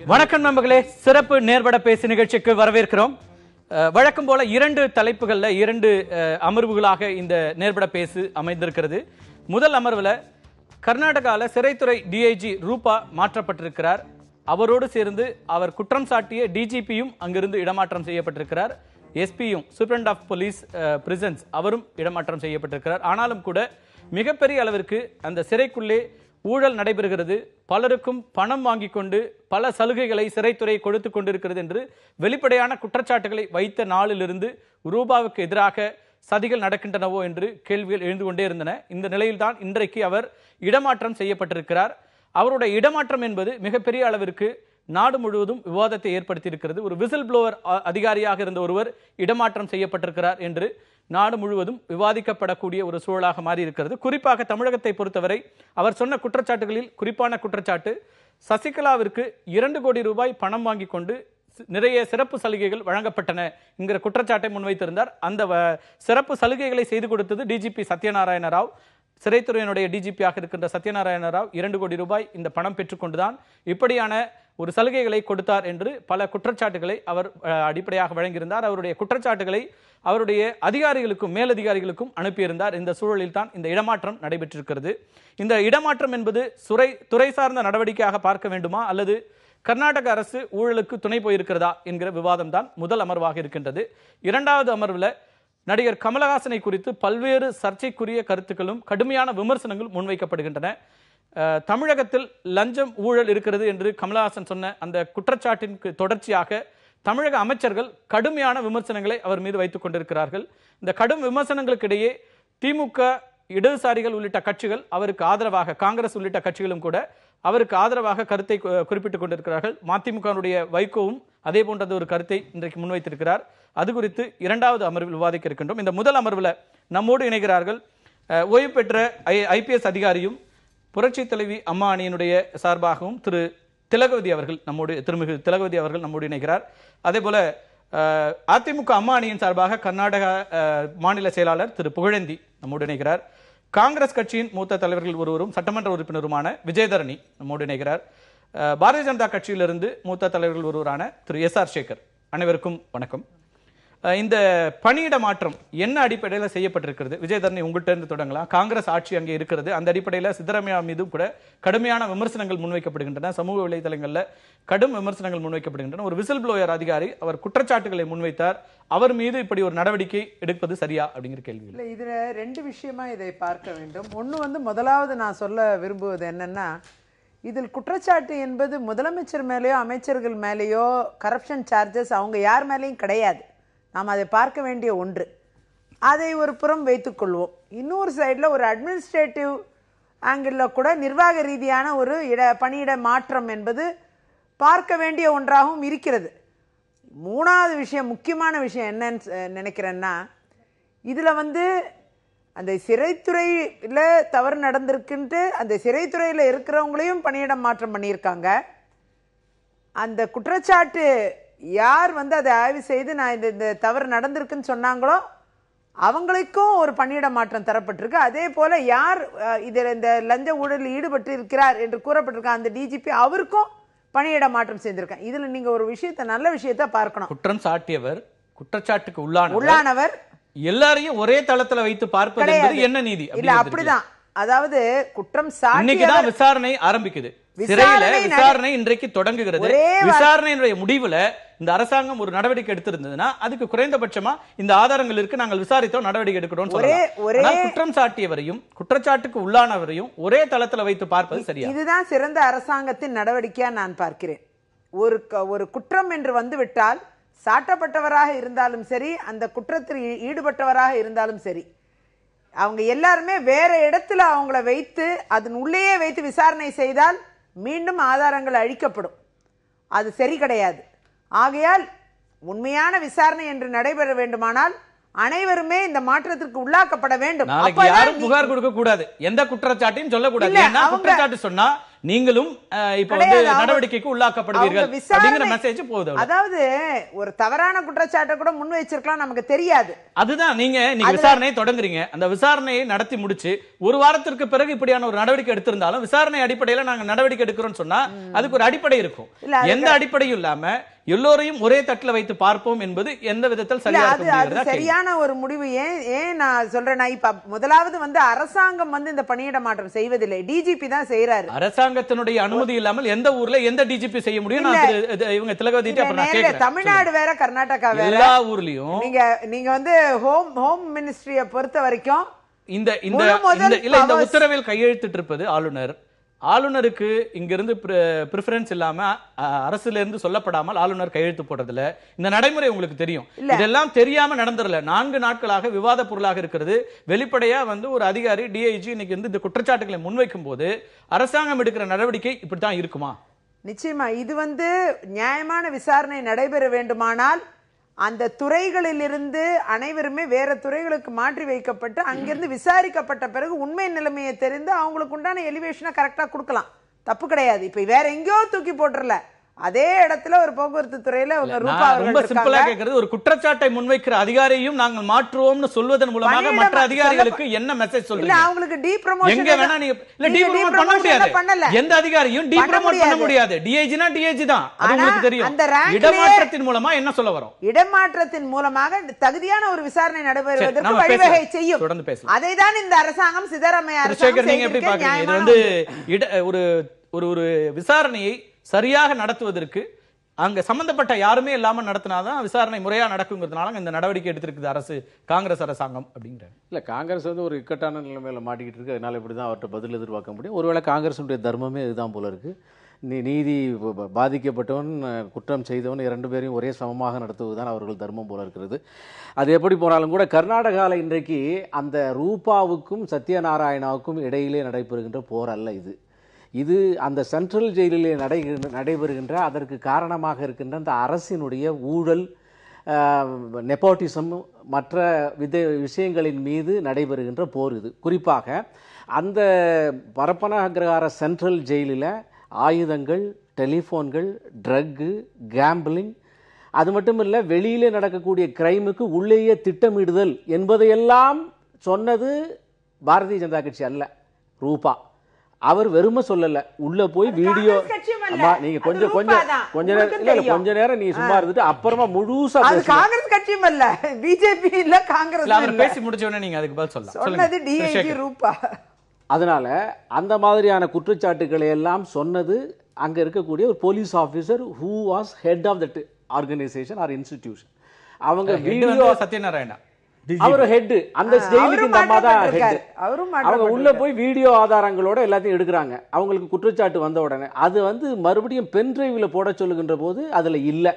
வணக்கம் நண்பர்களே, சிறப்பு நேர்பட பேசு நிகழ்ச்சிக்கு வரவேற்கிறோம். வழக்கம் போல இரண்டு தலைப்புகள்ல இரண்டு அமர்வுகளாக இந்த நேர்பட பேசு அமைந்திருக்கிறது. முதல் அமர்வுல கர்நாடகால சிறைத்துறை டிஐஜி ரூபா மாற்றப்பட்டிருக்கிறார். அவரோடு சேர்ந்து அவர் குற்றம் சாட்டிய டிஜிபியும் அங்கிருந்து இடமாற்றம் செய்யப்பட்டிருக்கிறார். எஸ்பியும் சூப்பரண்ட் ஆஃப் போலீஸ் பிரிசன்ஸ் அவரும் இடமாற்றம் செய்யப்பட்டிருக்கிறார். ஆனாலும் கூட மிகப்பெரிய அளவிற்கு அந்த சிறைக்குள்ளே ஊழல் நடைபெறுகிறது, பலருக்கும் பணம் வாங்கி கொண்டு பல சலுகைகளை சிறைத்துறை கொடுத்து கொண்டிருக்கிறது என்று வெளிப்படையான குற்றச்சாட்டுகளை வைத்த நாளிலிருந்து ரூபாவுக்கு எதிராக சதிகள் நடக்கின்றனவோ என்று கேள்விகள் எழுந்து கொண்டே இருந்தன. இந்த நிலையில்தான் இன்றைக்கு அவர் இடமாற்றம் செய்யப்பட்டிருக்கிறார். அவருடைய இடமாற்றம் என்பது மிகப்பெரிய அளவிற்கு நாடு முழுவதும் விவாதத்தை ஏற்படுத்தி இருக்கிறது. ஒரு விசில் ப்ளோவர் அதிகாரியாக இருந்த ஒருவர் இடமாற்றம் செய்யப்பட்டிருக்கிறார் என்று நாடு முழுவதும் விவாதிக்கப்படக்கூடிய ஒரு சூழலாக மாறி இருக்கிறது. குறிப்பாக தமிழகத்தை பொறுத்தவரை அவர் சொன்ன குற்றச்சாட்டுகளில் குறிப்பான குற்றச்சாட்டு, சசிகலாவிற்கு 2 கோடி ரூபாய் பணம் வாங்கி கொண்டு நிறைய சிறப்பு சலுகைகள் வழங்கப்பட்டன என்கிற குற்றச்சாட்டை முன்வைத்திருந்தார். அந்த சிறப்பு சலுகைகளை செய்து கொடுத்தது டிஜிபி சத்யநாராயண ராவ். சிறைத்துறையினுடைய டிஜிபியாக இருக்கின்ற சத்யநாராயண ராவ் 2 கோடி ரூபாய் இந்த பணம் பெற்றுக்கொண்டுதான் இப்படியான ஒரு சலுகைகளை கொடுத்தார் என்று பல குற்றச்சாட்டுகளை அவர் அடிப்படையாக வழங்கியிருந்தார். அவருடைய குற்றச்சாட்டுகளை அவருடைய அதிகாரிகளுக்கும் மேலதிகாரிகளுக்கும் அனுப்பியிருந்தார். இந்த சூழலில் தான் இந்த இடமாற்றம் நடைபெற்றிருக்கிறது. இந்த இடமாற்றம் என்பது துறை சார்ந்த நடவடிக்கையாக பார்க்க வேண்டுமா அல்லது கர்நாடக அரசு ஊழலுக்கு துணை போயிருக்கிறதா என்கிற விவாதம் தான் முதல் அமர்வாக இருக்கின்றது. இரண்டாவது அமர்வில் நடிகர் கமலஹாசனை குறித்து பல்வேறு சர்ச்சைக்குரிய கருத்துக்களும் கடுமையான விமர்சனங்கள் முன்வைக்கப்படுகின்றன. தமிழகத்தில் லஞ்சம் ஊழல் இருக்கிறது என்று கமலஹாசன் சொன்ன அந்த குற்றச்சாட்டின் தொடர்ச்சியாக தமிழக அமைச்சர்கள் கடுமையான விமர்சனங்களை அவர் மீது வைத்துக் கொண்டிருக்கிறார்கள். இந்த கடும் விமர்சனங்களுக்கு இடையே திமுக, இடதுசாரிகள் உள்ளிட்ட கட்சிகள் அவருக்கு ஆதரவாக, காங்கிரஸ் உள்ளிட்ட கட்சிகளும் கூட அவருக்கு ஆதரவாக கருத்தை குறிப்பிட்டுக் கொண்டிருக்கிறார்கள். மதிமுகவுடைய வைகோவும் அதே போன்றது ஒரு கருத்தை இன்றைக்கு முன்வைத்திருக்கிறார். அது குறித்து இரண்டாவது அமர்வில் விவாதிக்க இருக்கின்றோம். இந்த முதல் அமர்வில் நம்மோடு இணைகிறார்கள் ஓய்வு பெற்ற ஐபிஎஸ் அதிகாரியும் புரட்சி தலைவி அம்மா அணியினுடைய சார்பாகவும் திரு திலகவதி அவர்கள் நம்மோடு, திருமிகு திலகவதி அவர்கள் நம்மோடு இணைகிறார். அதே போல அதிமுக அம்மா அணியின் சார்பாக கர்நாடக மாநில செயலாளர் திரு புகழேந்தி நம்மோடு இணைகிறார். காங்கிரஸ் கட்சியின் மூத்த தலைவர்கள் ஒருவரும் சட்டமன்ற உறுப்பினருமான விஜயதரணி நம்மோடு இணைகிறார். பாரதிய ஜனதா கட்சியிலிருந்து மூத்த தலைவர்கள் ஒருவரான திரு எஸ்.ஆர். சேகர். அனைவருக்கும் வணக்கம். இந்த பணியிட மாற்றம் என்ன அடிப்படையில் செய்யப்பட்டிருக்கிறது? விஜயதரணி, உங்கள்கிட்ட இருந்து தொடங்கலாம். காங்கிரஸ் ஆட்சி அங்கே இருக்கிறது, அந்த அடிப்படையில் சித்தராமையா மீது கூட கடுமையான விமர்சனங்கள் முன்வைக்கப்படுகின்றன. சமூக வலைதளங்களில் கடும் விமர்சனங்கள் முன்வைக்கப்படுகின்றன. ஒரு விசில் ப்ளோயர் அதிகாரி அவர் குற்றச்சாட்டுகளை முன்வைத்தார். அவர் மீது இப்படி ஒரு நடவடிக்கை எடுப்பது சரியா அப்படிங்கிற கேள்வி இல்லை. இதுல 2 விஷயமா இதை பார்க்க வேண்டும். ஒன்று முதலாவது நான் சொல்ல விரும்புவது என்னன்னா, இதில் குற்றச்சாட்டு என்பது முதலமைச்சர் மேலேயோ அமைச்சர்கள் மேலேயோ கரப்ஷன் சார்ஜஸ் அவங்க யார் மேலேயும் கிடையாது. நாம் அதை பார்க்க வேண்டிய ஒன்று. அதை ஒரு புறம் வைத்துக்கொள்வோம். இன்னொரு சைடில் ஒரு அட்மினிஸ்ட்ரேட்டிவ் ஆங்கிளில் கூட நிர்வாக ரீதியான ஒரு பணியிட மாற்றம் என்பது பார்க்க வேண்டிய ஒன்றாகவும் இருக்கிறது. மூணாவது விஷயம், முக்கியமான விஷயம் என்னன்னு நினைக்கிறேன்னா, இதில் அந்த சிறைத்துறையில் தவறு நடந்திருக்குன்ட்டு அந்த சிறைத்துறையில் இருக்கிறவங்களையும் பணியிடம் மாற்றம் பண்ணியிருக்காங்க. அந்த குற்றச்சாட்டு யார் அதை ஆய்வு செய்து நான் இந்த தவறு நடந்திருக்குன்னு சொன்னாங்களோ அவங்களுக்கும் ஒரு பணியிட மாற்றம் தரப்பட்டிருக்கு. அதே போல யார் இதில் இந்த லஞ்ச ஊழலில் ஈடுபட்டு இருக்கிறார் என்று கூறப்பட்டிருக்க அந்த டிஜிபி அவருக்கும் பணியிட மாற்றம் செய்திருக்கேன். இதுல நீங்க ஒரு விஷயத்தை, நல்ல விஷயத்தை பார்க்கணும். குற்றம் சாட்டியவர், குற்றச்சாட்டுக்கு உள்ளானவர் எல்லாரையும் ஒரே தளத்துல வைத்து பார்ப்பது என்பது என்ன நீதி? இல்ல, அப்படிதான். அதாவது குற்றம் சாட்டியவர் விசாரணை ஆரம்பிக்குது, சிறையில விசாரணை இன்றைக்கு தொடங்குகிறது. விசாரணையினுடைய முடிவுல இந்த அரசாங்கம் ஒரு நடவடிக்கை எடுத்திருந்ததுன்னா அதுக்கு குறைந்தபட்சமா இந்த ஆதாரங்கள் இருக்கு, நாங்கள் விசாரித்தோம், நடவடிக்கை எடுக்கிறோம். குற்றம் சாட்டியவரையும் குற்றச்சாட்டுக்கு உள்ளானவரையும் ஒரே தளத்துல வைத்து பார்ப்பது சரியா? இதுதான் சிறந்த அரசாங்கத்தின் நடவடிக்கையா நான் பார்க்கிறேன். ஒரு குற்றம் என்று வந்துவிட்டால் சாட்டப்பட்டவராக இருந்தாலும் சரி, அந்த குற்றத்தில் ஈடுபட்டவராக இருந்தாலும் சரி, அவங்க எல்லாருமே வேற இடத்துல அவங்கள வைத்து அதன் உள்ளேயே வைத்து விசாரணை செய்தால் மீண்டும் ஆதாரங்கள் அழிக்கப்படும். அது சரி கிடையாது. ஆகையால் உண்மையான விசாரணை என்று நடைபெற வேண்டுமானால் அனைவருமே இந்த மாற்றத்திற்கு உள்ளாக்கப்பட வேண்டும். யாரும் புகார் கொடுக்க கூடாது, எந்த குற்றச்சாட்டையும் சொல்லக்கூடாது. குற்றச்சாட்டு சொன்னா நீங்களும் இப்ப வந்து நடவடிக்கைக்கு உள்ளாக்கப்படுவீர்கள் அப்படிங்கிற மெசேஜ் போகுது. அதாவது ஒரு தவறான குற்றச்சாட்டை கூட முன் வச்சிருக்கலாம், நமக்கு தெரியாது. அதுதான் நீங்க விசாரணையை தொடங்குறீங்க. அந்த விசாரணையை நடத்தி முடிச்சு ஒரு வாரத்திற்கு பிறகு இப்படியான ஒரு நடவடிக்கை எடுத்திருந்தாலும் விசாரணை அடிப்படையில நாங்க நடவடிக்கை எடுக்கிறோம் சொன்னா அதுக்கு ஒரு அடிப்படை இருக்கும். எந்த அடிப்படையும் இல்லாம எல்லோரையும் ஒரே தட்டில் வைத்து பார்ப்போம் என்பது எந்த விதத்தில் சரியான ஒரு முடிவு. ஏன் நான் சொல்றேன், இப்ப முதலாவது வந்து அரசாங்கம் வந்து இந்த பணியிட மாற்றம் செய்வதில்லை, டிஜிபி தான் செய்யறாரு. அரசாங்கத்தினுடைய அனுமதி இல்லாமல் எந்த ஊர்ல எந்த டிஜிபி செய்ய முடியும்? இவங்க திலகவதி தமிழ்நாடு வேற கர்நாடகா வேற, எல்லா ஊர்லயும் நீங்க வந்து ஹோம் மினிஸ்ட்ரியை பொறுத்த வரைக்கும் இந்த உத்தரவில் கையெழுத்திட்டு இருப்பது ஆளுநர். ஆளுநருக்கு இங்கிருந்து பிரிஃபரன்ஸ் இல்லாம அரசுல இருந்து சொல்லப்படாமல் ஆளுநர் கையெழுத்து போடுறதுல இந்த நடைமுறை உங்களுக்கு தெரியும். இதெல்லாம் தெரியாம நடந்துடல. 4 நாட்களாக விவாத பொருளாக இருக்கிறது. வெளிப்படையா வந்து ஒரு அதிகாரி டிஐஜி இன்னைக்கு வந்து இந்த குற்றச்சாட்டுகளை முன்வைக்கும் போது அரசாங்கம் எடுக்கிற நடவடிக்கை இப்படித்தான் இருக்குமா? நிச்சயமா இது வந்து நியாயமான விசாரணை நடைபெற வேண்டுமானால் அந்த துறைகளிலிருந்து அனைவருமே வேற துறைகளுக்கு மாற்றி வைக்கப்பட்டு அங்கிருந்து விசாரிக்கப்பட்ட பிறகு உண்மை நிலைமையை தெரிந்து அவங்களுக்கு உண்டான எலிவேஷனை கரெக்டா கொடுக்கலாம், தப்பு கிடையாது. இப்ப வேற எங்கேயோ தூக்கி போட்டுறல, அதே இடத்துல ஒரு போக்குவரத்து துறையில ரொம்ப சிம்பிளா கேக்குறது, ஒரு குற்றச்சாட்டை முன்வைக்கிற அதிகாரியும் நாங்கள் மாற்றுவோம்னு சொல்வதன் மூலமாக மற்ற அதிகாரிகளுக்கு என்ன மெசேஜ் சொல்றீங்க? அவங்களுக்கு டி ப்ரமோஷன் எங்க வேணா நீங்க டி ப்ரமோட் பண்ண முடியாது. எந்த அதிகாரியும் டி ப்ரமோட் பண்ண முடியாது. டிஐஜினா டிஐஜி தான், அது உங்களுக்கு தெரியும். இடமாற்றத்தின் மூலமா என்ன சொல்ல வரோம்? இடமாற்றத்தின் மூலமாக தகுதியான ஒரு விசாரணை நடைபெறுவதற்கு வழிவகை செய்யும். தொடர்ந்து பேசலாம். அதை தான் இந்த அரசாங்கம் சித்தராமையா அரசாங்கம் நீங்க எப்படி பாக்குறீங்க? இது வந்து ஒரு விசாரணையை சரியாக நடத்துவதற்கு அங்க சம்பந்தப்பட்ட யாருமே இல்லாம நடத்தினாதான் விசாரணை முறையா நடக்குங்கிறதுனால இந்த நடவடிக்கை எடுத்திருக்குது அரசு, காங்கிரஸ் அரசாங்கம் அப்படிங்கிறாங்க. இல்ல, காங்கிரஸ் வந்து ஒரு இக்கட்டான நிலைமையில மாட்டிக்கிட்டு இருக்கு. அதனால இப்படிதான் அவர்கிட்ட பதில் எதிர்பார்க்க முடியும். ஒருவேளை காங்கிரஸுடைய தர்மமே இதுதான் போல இருக்கு. நீதி பாதிக்கப்பட்டவன் குற்றம் செய்தவன் 2 பேரையும் ஒரே சமமாக நடத்துவதுதான் அவர்கள் தர்மம் போல இருக்கிறது. அது எப்படி போனாலும் கூட கர்நாடகாவில் இன்றைக்கு அந்த ரூபாவுக்கும் சத்யநாராயணாவுக்கும் இடையிலே நடைபெறுகின்ற போர் அல்ல இது. இது அந்த சென்ட்ரல் ஜெயிலிலே நடைபெறுகின்ற அதற்கு காரணமாக இருக்கின்ற அந்த அரசினுடைய ஊழல், நெப்போட்டிசம், மற்ற விஷயங்களின் மீது நடைபெறுகின்ற போர் இது. குறிப்பாக அந்த பரப்பனகிரகார சென்ட்ரல் ஜெயிலில் ஆயுதங்கள், டெலிஃபோன்கள், ட்ரக்கு, கேம்பிளிங், அது மட்டும் இல்லை வெளியிலே நடக்கக்கூடிய கிரைமுக்கு உள்ளேயே திட்டமிடுதல் என்பதையெல்லாம் சொன்னது பாரதிய ஜனதா கட்சி அல்ல, ரூபா. அவர் வெறுமை சொல்லல, உள்ள போய் வீடியோ நீங்க கொஞ்ச நேரம் நீ சும்மா இருந்துட்டு அப்புறமா முழுசா காங்கிரஸ் கட்சியும் அல்ல, பிஜேபி இல்ல, காங்கிரஸ் அவர் பேசி முடிச்ச உடனே நீங்க அதுக்கு பதில் சொல்லலாம். ரூபா. அதனால அந்த மாதிரியான குற்றச்சாட்டுகளை எல்லாம் சொன்னது அங்க இருக்கக்கூடிய ஒரு police officer who was head of that organisation or institution. அவங்க வீடியோ சத்யநாராயணா அவர் ஹெட், அந்த ஜெயிலுக்கு இந்த அம்மா தான் ஹெட். அவங்க உள்ள போய் வீடியோ ஆதாரங்களோட எல்லாத்தையும் எடுக்கிறாங்க. அவங்களுக்கு குற்றச்சாட்டு வந்த உடனே அது வந்து மறுபடியும் பென் டிரைவ்ல போட சொல்லுகின்ற போது அதுல இல்ல.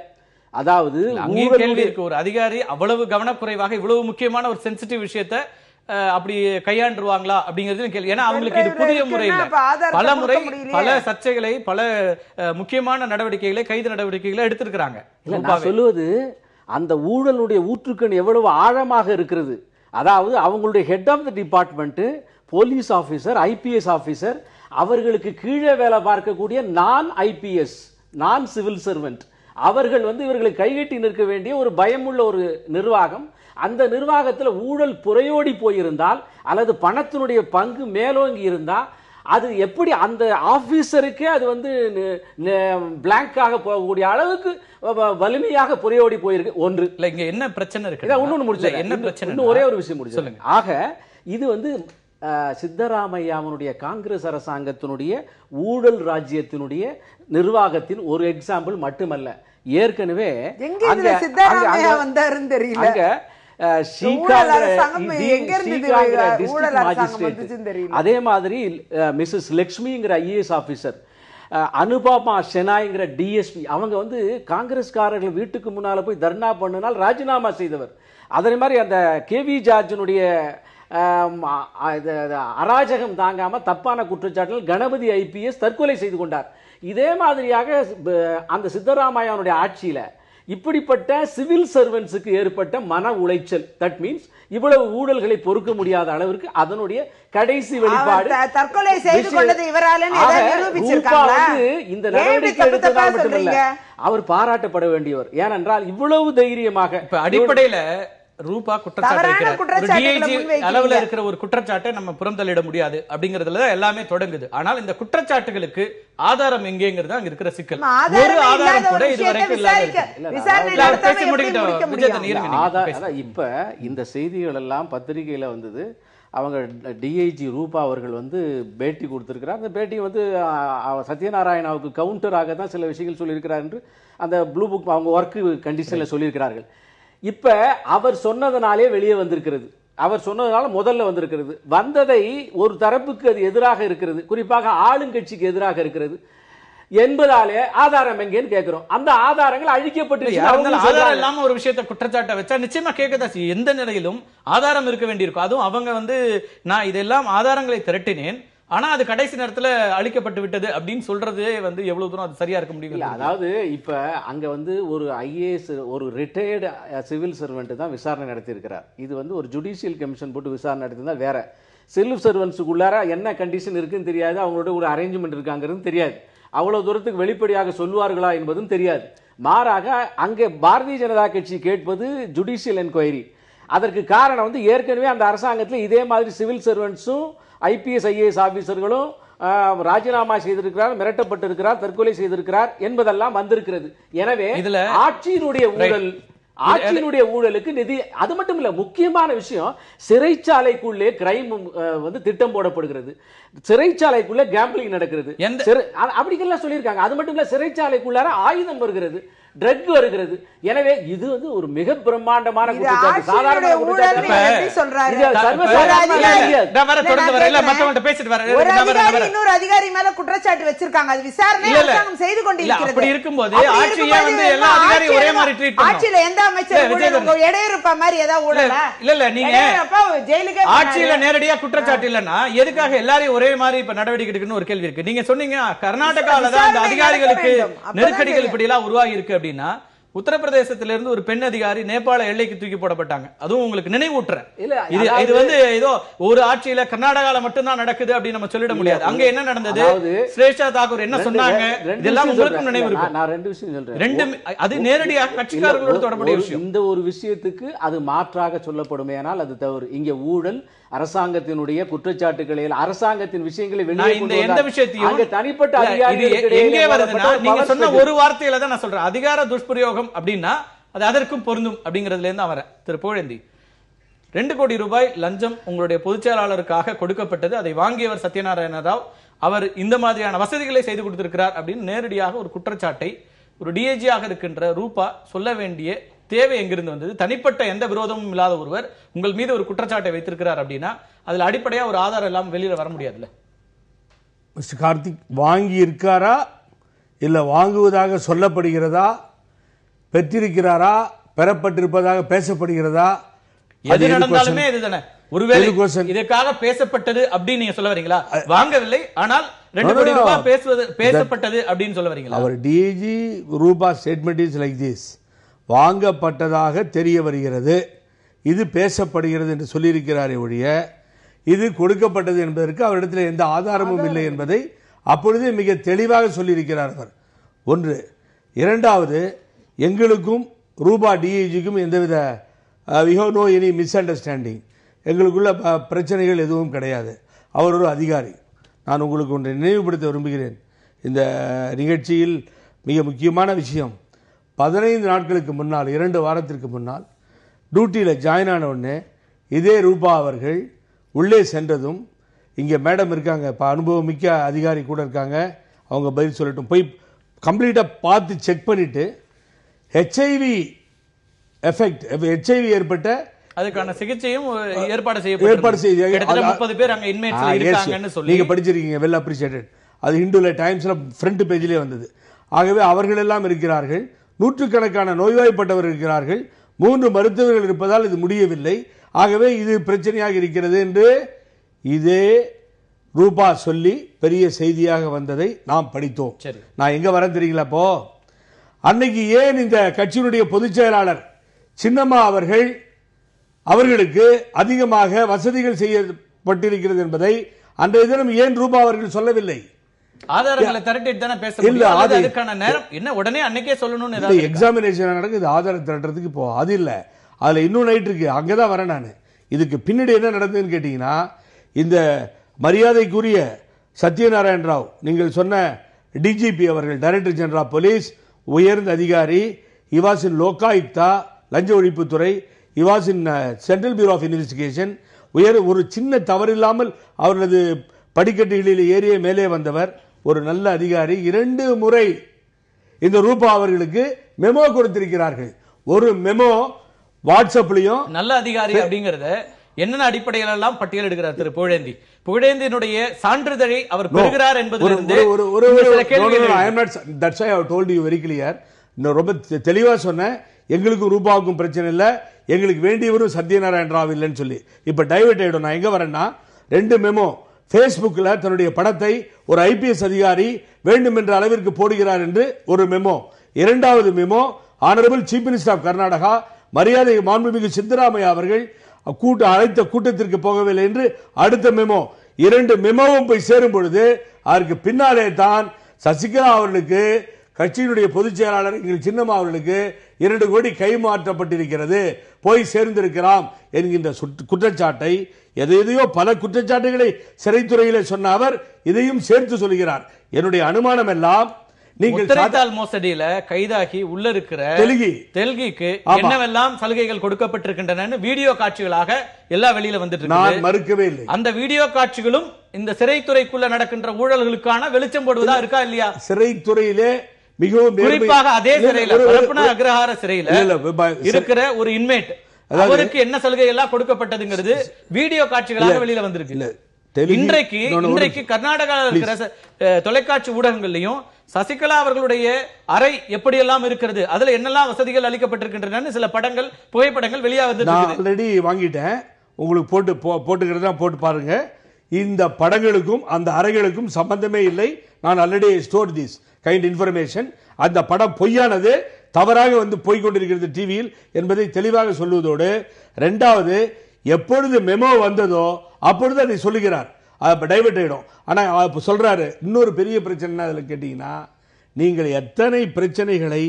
அதாவது ஒரு அதிகாரி அவ்வளவு கவனக்குறைவாக இவ்வளவு முக்கியமான ஒரு சென்சிட்டிவ் விஷயத்தை அப்படி கையாண்டுருவாங்களா அப்படிங்கிறது கேள்வி. ஏன்னா அவங்களுக்கு இது புதிய முறை இல்ல, பல முறை பல சர்ச்சைகளை, பல முக்கியமான நடவடிக்கைகளை, கைது நடவடிக்கைகளை எடுத்திருக்கிறாங்க. நான் சொல்லுவது அந்த ஊழலுடைய ஊற்றுக்கண் எவ்வளவு ஆழமாக இருக்கிறது. அதாவது அவங்களுடைய head of the department, police officer, IPS officer, அவர்களுக்கு கீழே வேலை பார்க்கக்கூடிய நான் ஐபிஎஸ், நான் சிவில் சர்வெண்ட், அவர்கள் வந்து இவர்களுக்கு கைகட்டி நிற்க வேண்டிய ஒரு பயமுள்ள ஒரு நிர்வாகம். அந்த நிர்வாகத்தில் ஊழல் புரையோடி போயிருந்தால் அல்லது பணத்தினுடைய பங்கு மேலோங்கி இருந்தால் அது எப்படி அந்த ஆபீசருக்கே அது வந்து பிளாங்காக போகக்கூடிய அளவுக்கு வலிமையாக புரையோடி போயிருக்கு. ஒன்று இல்ல, இங்க என்ன பிரச்சனை இருக்கு? இன்னொன்னு முடிச்சு, என்ன பிரச்சனை, ஒரே ஒரு விஷயம் முடிச்சு சொல்லுங்க. ஆக இது வந்து சித்தராமையாவுடைய காங்கிரஸ் அரசாங்கத்தினுடைய ஊழல் ராஜ்யத்தினுடைய நிர்வாகத்தின் ஒரு எக்ஸாம்பிள் மட்டுமல்ல. ஏற்கனவே அதே மாதிரி மிஸ்ஸஸ் லட்சுமிங்கிற ஐஏஎஸ் ஆபீசர், அனுபாமா ஷெனாய்ங்கிற டிஎஸ்பி, அவங்க வந்து காங்கிரஸ்காரர்கள் வீட்டுக்கு முன்னால போய் தர்ணா பண்ணினால் ராஜினாமா செய்தவர். அதே மாதிரி அந்த கேவி ஜார்ஜினுடைய அராஜகம் தாங்காம தப்பான குற்றச்சாட்டுகள் கணபதி ஐபிஎஸ் தற்கொலை செய்து கொண்டார். இதே மாதிரியாக அந்த சித்தராமையாவுடைய ஆட்சியில இப்படிப்பட்ட சிவில் சர்வன்ட்ஸுக்கு ஏற்பட்ட மன உளைச்சல், தட் மீன்ஸ் இவ்வளவு ஊழல்களை பொறுக்க முடியாத அளவிற்கு அதனுடைய கடைசி வெளிப்பாடு தற்கொலை செய்து கொண்டது இவராலன்னு நிரூபிச்சிருக்காங்களா? இந்த நடவடிக்கை எடுத்ததால் மட்டுமல்ல, அவர் பாராட்டப்பட வேண்டியவர். ஏனென்றால் இவ்வளவு தைரியமாக அடிப்படையில ரூபா குற்றச்சாட்டு அளவுல இருக்கிற ஒரு குற்றச்சாட்டை நம்ம புறந்தள்ளிட முடியாது அப்படிங்கறதுல எல்லாமே தொடங்குது. ஆனால் இந்த குற்றச்சாட்டுகளுக்கு ஆதாரம் எங்கேங்கிறது அங்க இருக்கிற சிக்கல். ஒரு ஆதாரம் கூட இதுவரைக்கும் இல்லாத. இப்ப இந்த செய்திகள் எல்லாம் பத்திரிகையில வந்தது. அவங்க டிஐஜி ரூபா அவர்கள் பேட்டி கொடுத்திருக்கிறார். அந்த பேட்டி சத்யநாராயணாவுக்கு கவுண்டராக தான் சில விஷயங்கள் சொல்லியிருக்கிறார் என்று அந்த ப்ளூ புக் அவங்க ஒர்க் கண்டிஷன்ல சொல்லியிருக்கிறார்கள். இப்ப அவர் சொன்னதனாலே வெளியே வந்திருக்கிறது. அவர் சொன்னதனால முதல்ல வந்திருக்கிறது. வந்ததை ஒரு தரப்புக்கு அது எதிராக இருக்கிறது, குறிப்பாக ஆளுங்கட்சிக்கு எதிராக இருக்கிறது என்பதாலே ஆதாரம் எங்கேன்னு கேட்கிறோம். அந்த ஆதாரங்கள் அழிக்கப்பட்டு ஆதாரம் இல்லாம ஒரு விஷயத்தை குற்றச்சாட்டை வச்சா நிச்சயமா கேட்கதான் செய்யும். எந்த நிலையிலும் ஆதாரம் இருக்க வேண்டியிருக்கும். அதுவும் அவங்க நான் இதெல்லாம் ஆதாரங்களை திரட்டினேன், ஆனா அது கடைசி நேரத்துல அழிக்கப்பட்டு விட்டது அப்படின்னு சொல்றது எவ்வளவு தூரம் அது சரியா இருக்க முடியும்? அதாவது இப்ப அங்க ஒரு ஐஏஎஸ் ஒரு ரிட்டையர்டு சிவில் சர்வெண்ட் தான் விசாரணை நடத்தி இருக்கிறார். இது ஒரு ஜுடிஷியல் கமிஷன் போட்டு விசாரணை நடத்தினா வேற. சிவில் சர்வெண்ட்ஸுக்குள்ளார என்ன கண்டிஷன் இருக்குன்னு தெரியாது, அவங்களோட ஒரு அரேஞ்ச்மெண்ட் இருக்காங்கிறது தெரியாது, அவ்வளவு தூரத்துக்கு வெளிப்படையாக சொல்வார்களா என்பதும் தெரியாது. மாறாக அங்கே பாரதிய ஜனதா கட்சி கேட்பது ஜுடிஷியல் என்கொயரி. அதற்கு காரணம் ஏற்கனவே அந்த அரசாங்கத்தில் இதே மாதிரி சிவில் சர்வெண்ட்ஸும் ஐபிஎஸ் ஐஏஎஸ் ஆபீசர்களும் ராஜினாமா செய்திருக்கிறார், மிரட்டப்பட்டிருக்கிறார், தற்கொலை செய்திருக்கிறார் என்பதெல்லாம் வந்திருக்கிறது. எனவே ஆட்சியினுடைய ஊழலுக்கு நிதி, அது மட்டும் இல்ல, முக்கியமான விஷயம் சிறைச்சாலைக்குள்ளே கிரைம் திட்டம் போடப்படுகிறது, சிறைச்சாலைக்குள்ள கேம்பிளிங் நடக்கிறது, அப்படிங்கெல்லாம் சொல்லியிருக்காங்க. அது மட்டும் இல்ல, சிறைச்சாலைக்குள்ளார ஆயுதம் வருகிறது, ட்ரக் வருகிறது. எனவே இது ஒரு மிக பிரம்மாண்டமான குற்றச்சாட்டு. சாதாரண இன்னொரு அதிகாரி மேல குற்றச்சாட்டு வச்சிருக்காங்க, அது விசாரணை செய்து கொண்டிருக்கிறது. அப்படி இருக்கும்போது எல்லா அதிகாரியும் ஒரே மாதிரி ட்ரீட் பண்ணணும். ஆட்சியில எந்த அமைச்சர் இடையிருப்ப மாதிரி ஏதாவது ஊழலா? இல்ல நீங்க ஜெயிலுக்கு ஆட்சியில நேரடியா குற்றச்சாட்டு இல்லன்னா எதுக்காக எல்லாரையும் ஒரே மாதிரி இப்ப நடவடிக்கை எடுக்கணும்னு ஒரு கேள்வி இருக்கு. நீங்க சொன்னீங்க கர்நாடகால தான் அந்த அதிகாரிகளுக்கு நெருக்கடிகள் இப்படி எல்லாம் உருவாகி இருக்கு அப்படின்னா, உத்தரப்பிரதேசத்திலிருந்து ஒரு பெண் அதிகாரி நேபாள எல்லைக்கு தூக்கி போடப்பட்டாங்க. அதுவும் உங்களுக்கு நினைவூட்டுறேன். இது ஏதோ ஒரு ஆட்சியில கர்நாடகால மட்டும்தான் நடக்குது அப்படின்னு நம்ம சொல்லிட முடியாது. அங்க என்ன நடந்தது, ஸ்ரேஷா தாக்கூர் என்ன சொன்னாங்க, இதெல்லாம் உங்களுக்கு நினைவு இருக்கு. நான் ரெண்டு விஷயம் சொல்றேன். ரெண்டு அது நேரடியாக கட்சிக்காரர்களோடு தொடர்புடைய விஷயம். இந்த ஒரு விஷயத்துக்கு அது மாற்றாக சொல்லப்படுமே, ஆனால் அது தவறு. இங்க ஊழல், அரசாங்கத்தினுடைய குற்றச்சாட்டுகளை, அரசாங்கத்தின் விஷயங்களை வெளியே எந்த விஷயத்தையும் தனிப்பட்ட எங்கே வருதுன்னா, நீங்க சொன்ன ஒரு வார்த்தையில தான் நான் சொல்றேன், அதிகார துஷ்பிரயோகம் அப்படின்னா அது அதற்கும் பொருந்தும் அப்படிங்கிறதுல இருந்து அவரை திரு புகழேந்தி 2 கோடி ரூபாய் லஞ்சம் உங்களுடைய பொதுச் செயலாளருக்காக கொடுக்கப்பட்டது, அதை வாங்கியவர் சத்யநாராயண ராவ், அவர் இந்த மாதிரியான வசதிகளை செய்து கொடுத்திருக்கிறார் அப்படின்னு நேரடியாக ஒரு குற்றச்சாட்டை ஒரு டிஐஜியாக இருக்கின்ற ரூபா சொல்ல வேண்டிய தேவை எங்கிருந்து வந்தது? தனிப்பட்ட எந்த விரோதமும் இல்லாத ஒருவர் உங்கள் மீது ஒரு குற்றச்சாட்டை வைத்திருக்கிறார் அப்படின்னா அதுல அடிப்படையா ஒரு ஆதாரம் எல்லாம் வெளியில வர முடியாதுல்ல? மிஸ்டர் கார்த்திக் வாங்கி இருக்காரா, இல்ல வாங்குவதாக சொல்லப்படுகிறதா, பெற்றிருக்கிறாரா, பெறப்பட்டிருப்பதாக பேசப்படுகிறதா, எது நடந்தாலுமே இதுதானே. ஒருவேளை இதற்காக பேசப்பட்டது அப்படின்னு நீங்க சொல்ல வரீங்களா? வாங்கவில்லை, ஆனால் 2 கோடி ரூபாய் பேசப்பட்டது அப்படின்னு சொல்ல வரீங்களா? அவர் டிஐஜி ரூபா ஸ்டேட்மெண்ட் இஸ் லைக் திஸ்: வாங்கப்பட்டதாக தெரிய வருகிறது, இது பேசப்படுகிறது என்று சொல்லியிருக்கிறாரே ஒழிய இது கொடுக்கப்பட்டது என்பதற்கு அவரிடத்தில் எந்த ஆதாரமும் இல்லை என்பதை அப்பொழுதே மிக தெளிவாக சொல்லியிருக்கிறார் அவர். ஒன்று. இரண்டாவது, எங்களுக்கும் ரூபா டிஐஜிக்கும் எந்தவித we have no any misunderstanding, எங்களுக்குள்ள பிரச்சனைகள் எதுவும் கிடையாது. அவர் ஒரு அதிகாரி. நான் உங்களுக்கு ஒன்றை நினைவுபடுத்த விரும்புகிறேன். இந்த நிகழ்ச்சியில் மிக முக்கியமான விஷயம், 15 நாட்களுக்கு முன்னால், 2 வாரத்திற்கு முன்னால் டியூட்டியில் ஜாயின் ஆன உடனே இதே ரூபா அவர்கள் உள்ளே சென்றதும், இங்கே மேடம் இருக்காங்க, இப்போ அனுபவம் மிக்க அதிகாரி கூட இருக்காங்க, அவங்க பதில் சொல்லட்டும், போய் கம்ப்ளீட்டாக பார்த்து செக் பண்ணிட்டு ஹெச்ஐவி எஃபெக்ட், ஹெச்ஐவி ஏற்பட்ட அதுக்கான சிகிச்சையும் ஏற்பாடு செய்யப்பட்டது. 30 பேர் அங்க இன்மேட்ஸ்ல இருக்காங்கன்னு சொல்லி நீங்க படிச்சிருக்கீங்க, வெல் அப்ரிஷியேட்டட். அது ஹிந்துல டைம்ஸ்ல ஃப்ரண்ட் பேஜ்லயே வந்தது. ஆகவே அவர்கள் எல்லாம் இருக்கிறார்கள், நூற்றுக்கணக்கான நோய்வாய்ப்பட்டவர் இருக்கிறார்கள், 3 மருத்துவர்கள் இருப்பதால் இது முடியவில்லை, ஆகவே இது பிரச்சனையாக இருக்கிறது என்று இதே ரூபா சொல்லி பெரிய செய்தியாக வந்ததை நாம் படித்தோம். நான் எங்க வரேன் தெரியுங்களா? இப்போ அன்னைக்கு ஏன் இந்த கட்சியினுடைய பொதுச் செயலாளர் சின்னம்மா அவர்களுக்கு அதிகமாக வசதிகள் செய்யப்பட்டிருக்கிறது என்பதை அன்றைய தினம் ஏன் ரூபா அவர்கள் சொல்லவில்லை? ஆதாரங்களை திரட்டிட்டு தானே பேச முடியும். அதுக்கான நேரம் என்ன உடனே அன்னைக்கே சொல்லணும்னு ஏதாவது எக்ஸாமினேஷன் நடக்குது, ஆதாரம் திரட்டுறதுக்கு இப்போ அது இல்ல. அதுல இன்னும் நைட் இருக்கு, அங்கதான் வரேன் நான். இதுக்கு பின்னாடி என்ன நடந்ததுன்னு கேட்டீங்கன்னா, இந்த மரியாதைக்குரிய சத்யநாராயண ராவ், நீங்கள் சொன்ன டிஜிபி அவர்கள், டைரக்டர் ஜெனரல் ஆஃப் போலீஸ், உயர்ந்த அதிகாரி, இவாசின் லோகாயுக்தா லஞ்ச ஒழிப்புத்துறை, இவாசின் சென்ட்ரல் பியூரோ ஆஃப் இன்வெஸ்டிகேஷன், ஒரு சின்ன தவறில்லாமல் அவரது படிக்கட்டுகளில் ஏறிய மேலே வந்தவர், ஒரு நல்ல அதிகாரி. 2 முறை இந்த ரூபா அவர்களுக்கு மெமோ கொடுத்திருக்கிறார்கள். ஒரு மெமோ வாட்ஸ்அப்லயும். நல்ல அதிகாரி அப்படிங்கறத என்னென்ன அடிப்படையில் எல்லாம் பட்டியல் எடுக்கிறார் திரு புகழேந்தி. புகழேந்தியினுடைய சான்றிதழை அவர் பெறுகிறார் என்பதிலிருந்து ரொம்ப தெளிவா சொன்ன, எங்களுக்கு ரூபாவுக்கும் பிரச்சனை இல்ல, எங்களுக்கு வேண்டியவரும் சத்யநாராயண ராவ் இல்லைன்னு சொல்லி இப்ப டைவர்ட் ஆயிடும். நான் எங்க வரேன்னா, 2 மெமோ பேஸ்புக்ல தன்னுடைய படத்தை ஒரு ஐபிஎஸ் அதிகாரி வேண்டும் என்ற அளவிற்கு போடுகிறார் என்று ஒரு மெமோ. 2வது memo, honourable chief minister of Karnataka மரியாதை மாண்புமிகு சித்தராமையா அவர்கள் அழைத்த கூட்டத்திற்கு போகவில்லை என்று அடுத்த மெமோ. 2 மெமோவும் போய் சேரும் பொழுது அதற்கு பின்னாலே தான் சசிகலா அவர்களுக்கு, கட்சியினுடைய பொதுச் செயலாளர் எங்கள் சின்னம்மா அவர்களுக்கு 2 கோடி கைமாற்றப்பட்டிருக்கிறது, போய் சேர்ந்திருக்கிறோம் என்கின்ற குற்றச்சாட்டை, எதையோ பல குற்றச்சாட்டுகளை சிறைத்துறையிலே சொன்ன அவர் இதையும் சேர்த்து சொல்கிறார். என்னுடைய அனுமானம் எல்லாம், நீங்கள் மோசடியில கைதாகி உள்ள இருக்கிற தெலுங்கிக்கு என்னவெல்லாம் சலுகைகள் கொடுக்கப்பட்டிருக்கின்றன வீடியோ காட்சிகளாக எல்லாம் வெளியில வந்துட்டு நான் மறுக்கவே இல்லை. அந்த வீடியோ காட்சிகளும் இந்த சிறைத்துறைக்குள்ள நடக்கின்ற ஊழல்களுக்கான வெளிச்சம் போடுவதா இருக்கா இல்லையா? சிறைத்துறையிலே மிகவும் குறிப்பாக அதே சிறையில அக்ரஹார சிறையில இருக்கிற ஒரு இன்மேட், அவருக்கு என்ன சலுகை எல்லாம் கொடுக்கப்பட்டதுங்கிறது வீடியோ காட்சிகளாக வெளியில வந்திருக்கு. இன்றைக்கு கர்நாடகாவில் இருக்கிற தொலைக்காட்சி ஊடகங்களையும் சசிகலா அவர்களுடைய அறை எப்படியெல்லாம் இருக்கிறது, அதுல என்னெல்லாம் வசதிகள் அளிக்கப்பட்டிருக்கின்றன சில படங்கள், புகைப்படங்கள் வெளியாக ஆல்ரெடி வாங்கிட்டேன், உங்களுக்கு போட்டுக்கிறதா போட்டு பாருங்க. இந்த படங்களுக்கும் அந்த அறைகளுக்கும் சம்பந்தமே இல்லை. நான் already store this kind information. அந்த படம் பொய்யானது, தவறாக வந்து போய்கொண்டிருக்கிறது டிவியில் என்பதை தெளிவாக சொல்வதோடு, 2வது எப்பொழுது மெமோ வந்ததோ அப்பொழுது அதை சொல்லுகிறார், டைவர்ட் ஆயிடும். ஆனா சொல்றாரு இன்னொரு பெரிய பிரச்சனை அதுல கேட்டீங்கன்னா, நீங்கள் எத்தனை பிரச்சனைகளை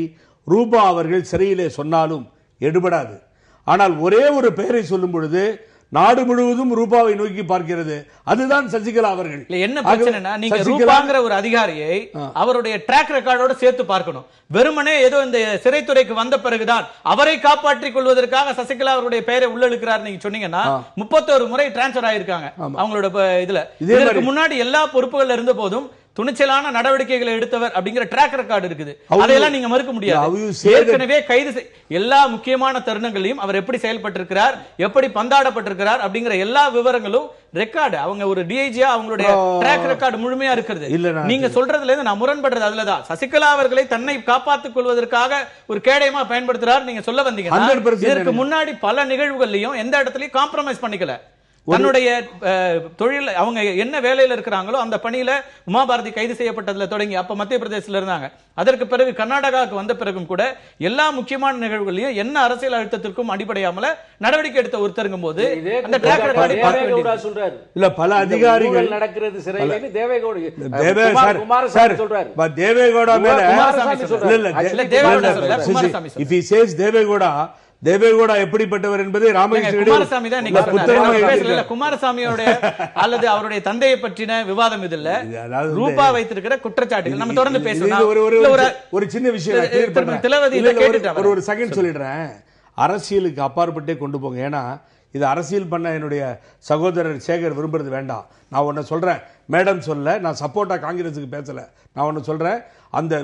ரூபா அவர்கள் சிறையிலே சொன்னாலும் எடுபடாது. ஆனால் ஒரே ஒரு பெயரை சொல்லும் பொழுது நாடு முழுவதும் ரூபாவை நோக்கி பார்க்கிறது. அதுதான் சசிகலா அவர்கள். என்ன பிரச்சனைனா, நீங்க ரூபாங்கிற ஒரு அதிகாரியை அவருடைய ட்ராக் ரெக்கார்டோட சேர்த்து பார்க்கணும். வெறுமனே ஏதோ இந்த சிறைத்துறைக்கு வந்த பிறகுதான் அவரை காப்பாற்றிக் கொள்வதற்காக சசிகலா அவருடைய பெயரை உள்ளிழுக்கிறார் நீங்க சொன்னீங்கன்னா, 31 முறை டிரான்ஸ்பர் ஆயிருக்காங்க அவங்களோட இதுல. இதற்கு முன்னாடி எல்லா பொறுப்புகள் இருந்த போதும் துணிச்சலான நடவடிக்கைகளை எடுத்தவர் அப்படிங்கிற ட்ராக் ரெக்கார்டு இருக்குது. அதையெல்லாம் நீங்க மறுக்க முடியாது. ஏற்கனவே கைது எல்லா முக்கியமான தருணங்களையும் அவர் எப்படி செயல்பட்டிருக்கிறார், எப்படி பந்தாடப்பட்டிருக்கிறார் அப்படிங்கிற எல்லா விவரங்களும் ரெக்கார்டு, அவங்க ஒரு டிஐஜியா அவங்களுடைய ட்ராக் ரெக்கார்டு முழுமையா இருக்கிறது. நீங்க சொல்றதுல இருந்து நான் முரண்படுறது அதுலதான். சசிகலா அவர்களை தன்னை காப்பாற்றிக் கொள்வதற்காக ஒரு கேடயமா பயன்படுத்துறார் நீங்க சொல்ல வந்தீங்க. இதற்கு முன்னாடி பல நிகழ்வுகள்லயும் எந்த இடத்துலயும் காம்ப்ரமைஸ் பண்ணிக்கல. தன்னுடைய தொழில் அவங்க என்ன வேலையில இருக்கிறாங்களோ அந்த பணியில உமாபாரதி கைது செய்யப்பட்டதுல தொடங்கி அப்ப மத்திய பிரதேசத்துல இருந்தாங்க. அதற்கு பிறகு கர்நாடகாவுக்கு வந்த பிறகும் கூட எல்லா முக்கியமான நிகழ்வுகளையும் என்ன அரசியல் அழுத்தத்திற்கும் அடிப்படையாமல நடவடிக்கை எடுத்த ஒருத்தருங்கும் போது அந்த ட்ராக் ரெக்கார்டு சொல்றாரு. இல்ல பல அதிகாரிகள் நடக்கிறது சிறையில தேவேகவுடா தேவேகவுடா எப்படிப்பட்டவர் என்பதை குமாரசாமியோட அல்லது அவருடைய தந்தையை பற்றின விவாதம் இது இல்ல. ரூபா வைத்திருக்கிற குற்றச்சாட்டுகள் நம்ம தொடர்ந்து பேசலாம். ஒரு சின்ன விஷயம் ஒரு செகண்ட் சொல்லிடுறேன். அரசியலுக்கு அப்பாற்பட்டே கொண்டு போங்க. ஏன்னா இது அரசியல் பண்ண என்னுடைய சகோதரர் சேகர் விரும்புறது வேண்டாம். நான் ஒன்னு சொல்றேன், மேடம் சொல்ல, நான் சப்போர்ட்டா காங்கிரஸுக்கு பேசல. நான் ஒன்னு சொல்றேன், அந்த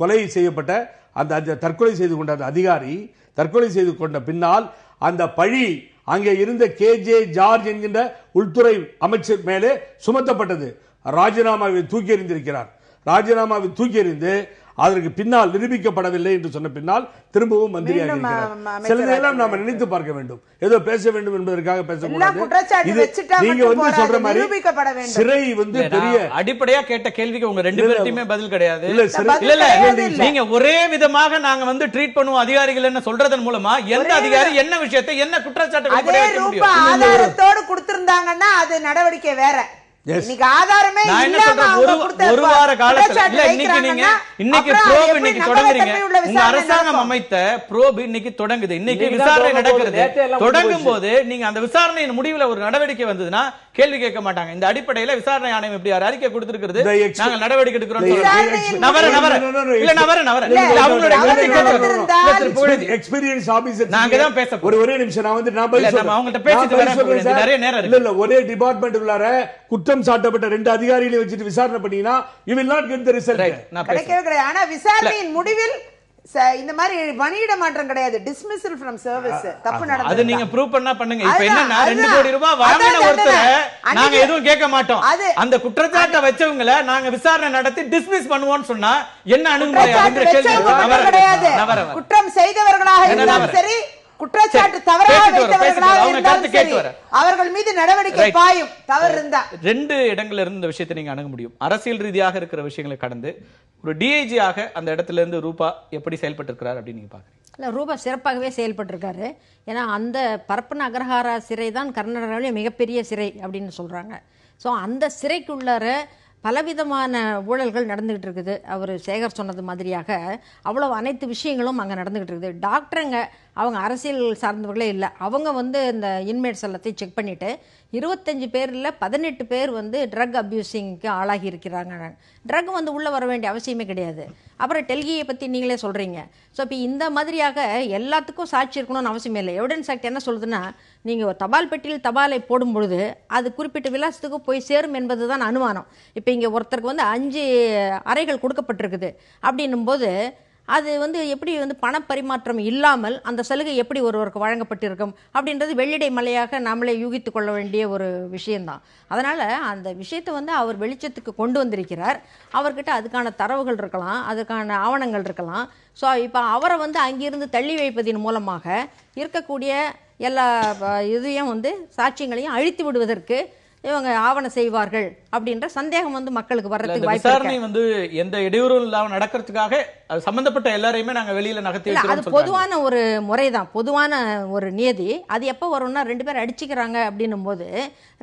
கொலை செய்யப்பட்ட அந்த தற்கொலை செய்து கொண்ட அந்த அதிகாரி தற்கொலை செய்து கொண்ட பின்னால் அந்த பழி அங்கே இருந்த கேஜே ஜார்ஜ் என்கின்ற உள்துறை அமைச்சர் மேலே சுமத்தப்பட்டது. ராஜினாமாவை தூக்கி எறிந்திருக்கிறார். ராஜினாமாவை தூக்கி எறிந்து அதற்கு பின்னால் நிரூபிக்கப்படவில்லை என்று சொன்ன பின்னால் திரும்பவும் மந்திரியாக மீண்டும் இருக்கிறார். சிலதையெல்லாம் நாம நினைத்து பார்க்க வேண்டும். ஏதோ பேச வேண்டும் என்பதற்காக பேசக்கூடாது. நீங்க வந்து சொல்ற மாதிரி சிறை வந்து பெரிய அடிப்படையா கேட்ட கேள்விக்கு உங்க ரெண்டு பேர்த்தையுமே பதில் கிடையாது. இல்ல நீங்க ஒரே விதமாக நாங்க வந்து ட்ரீட் பண்ணுவோம் அதிகாரிகள் சொல்றதன் மூலமா எந்த அதிகாரி என்ன விஷயத்தை என்ன குற்றச்சாட்டு ஆதாரத்தோடு கொடுத்திருந்தாங்கன்னா அது நடவடிக்கை வேற. இன்னைக்கு ஆதாரமே இல்லாம ஒரு வார காலத்துல இல்ல இன்னைக்கு ப்ரோப் இன்னைக்கு தொடங்குறீங்க. உங்க அரசாங்கம் அமைத்த ப்ரோப் இன்னைக்கு தொடங்குது. இன்னைக்கு விசாரணை நடக்கிறது. தொடங்கும் போது நீங்க அந்த விசாரணையின் முடிவுல ஒரு நடவடிக்கை வந்ததுன்னா கேள்வி கேட்க மாட்டாங்க. இந்த அடிப்படையில விசாரணை ஆணையம் எப்படி அறிக்கை கொடுத்திருக்கிறது, நாங்க நடவடிக்கை எடுக்கிறோம். எக்ஸ்பீரியன்ஸ் ஆபீசர் நாங்க தான் பேச ஒரே நிமிஷம் நான் வந்து நான் பதில் சொல்றேன். அவங்கள்ட்ட பேசிட்டு நிறைய நேரம் இல்ல ஒரே டிபார்ட்மெண்ட் உள்ளார குற்றம் சாட்டப்பட்ட 2 அதிகாரிகளை வச்சிட்டு விசாரணை பண்ணீங்கன்னா you will not get the result. கிடைக்கவே கிடையாது. ஆனா விசாரணையின் முடிவில் இந்த மாதிரி பணியிட மாற்றம் கிடையாது. டிஸ்மிஸல் ஃப்ரம் சர்வீஸ் தப்பு நடந்தது. அது நீங்க ப்ரூவ் பண்ணா பண்ணுங்க. இப்போ என்னன்னா 2 கோடி ரூபாய் வாங்கின ஒருத்தர் நாங்க எதுவும் கேட்க மாட்டோம். அந்த குற்றச்சாட்டை வச்சவங்கள நாங்க விசாரணை நடத்தி டிஸ்மிஸ் பண்ணுவோம்னு சொன்னா என்ன அணுகுமுறை அப்படிங்கற கேள்வி கிடையாது. குற்றம் செய்தவர்களாக இருந்தாலும் சரி, குற்றச்சாட்டு தவறாக வைத்தவர்களாக இருந்தாலும் சரி, அவர்கள் மீது நடவடிக்கை பாயும். தவறு இருந்தா 2 இடங்கள்ல இருந்து இந்த விஷயத்தை நீங்க அணுக முடியும். அரசியல் ரீதியாக இருக்கிற விஷயங்களை கடந்து ஒரு டிஐஜி ஆக அந்த இடத்துல இருந்து ரூபா எப்படி செயல்பட்டு இருக்கிறார் அப்படின்னு நீங்க பாக்குறீங்க? இல்ல, ரூபா சிறப்பாகவே செயல்பட்டிருக்காரு. ஏன்னா அந்த பரப்பன அக்ரஹாரா சிறை தான் கர்நாடகாவிலே மிகப்பெரிய சிறை அப்படின்னு சொல்றாங்க. ஸோ அந்த சிறைக்குள்ளார பலவிதமான ஊழல்கள் நடந்துகிட்டு இருக்குது. அவர் சேகர் சொன்னது மாதிரியாக அவ்வளோ அனைத்து விஷயங்களும் அங்கே நடந்துகிட்டு இருக்குது. டாக்டருங்க அவங்க அரசியல் சார்ந்தவர்களே இல்லை. அவங்க வந்து இந்த இன்மேட்ஸ் எல்லாத்தையும் செக் பண்ணிவிட்டு 25 பேரில் 18 பேர் வந்து ட்ரக் அப்யூசிங்க்கு ஆளாகி இருக்கிறாங்க. ட்ரக் வந்து உள்ளே வர வேண்டிய அவசியமே கிடையாது. அப்புறம் டெல்கியை பற்றி நீங்களே சொல்கிறீங்க. ஸோ இப்போ இந்த மாதிரியாக எல்லாத்துக்கும் சாட்சி இருக்கணும்னு அவசியம் இல்லை. எவிடன்ஸ் ஆக்ட் என்ன சொல்லுதுன்னா, நீங்கள் ஒரு தபால் பெட்டியில் தபாலை போடும் பொழுது அது குறிப்பிட்ட விலாசத்துக்கு போய் சேரும் என்பது தான் அனுமானம். இப்போ இங்கே ஒருத்தருக்கு வந்து 5 அறைகள் கொடுக்கப்பட்டிருக்குது அப்படின்னும் போது அது வந்து எப்படி வந்து பணப்பரிமாற்றம் இல்லாமல் அந்த சலுகை எப்படி ஒருவருக்கு வழங்கப்பட்டிருக்கும் அப்படின்றது வெள்ளிடை மலையாக நாமளே யூகித்து கொள்ள வேண்டிய ஒரு விஷயம்தான். அதனால் அந்த விஷயத்தை வந்து அவர் வெளிச்சத்துக்கு கொண்டு வந்திருக்கிறார். அவர்கிட்ட அதுக்கான தரவுகள் இருக்கலாம், அதுக்கான ஆவணங்கள் இருக்கலாம். ஸோ இப்போ அவரை வந்து அங்கிருந்து தள்ளி வைப்பதன் மூலமாக இருக்கக்கூடிய எல்லா இதையும் வந்து சாட்சியங்களையும் அழித்து விடுவதற்கு இவங்க ஆவணம் செய்வார்கள் அப்படின்ற சந்தேகம் வந்து மக்களுக்கு வர்றதுக்கு வாய்ப்பு இருக்கு. விசாரணை வந்து எந்த இடையூறும் இல்லாம நடக்கிறதுக்காக அது சம்பந்தப்பட்ட எல்லாரையுமே நாங்க வெளியில நகர்த்தி வச்சிரோம். அது பொதுவான ஒரு முறைதான், பொதுவான ஒரு நியதி. அது எப்போ வரும்னா 2 பேர் அடிச்சுக்கிறாங்க அப்படின்னும் போது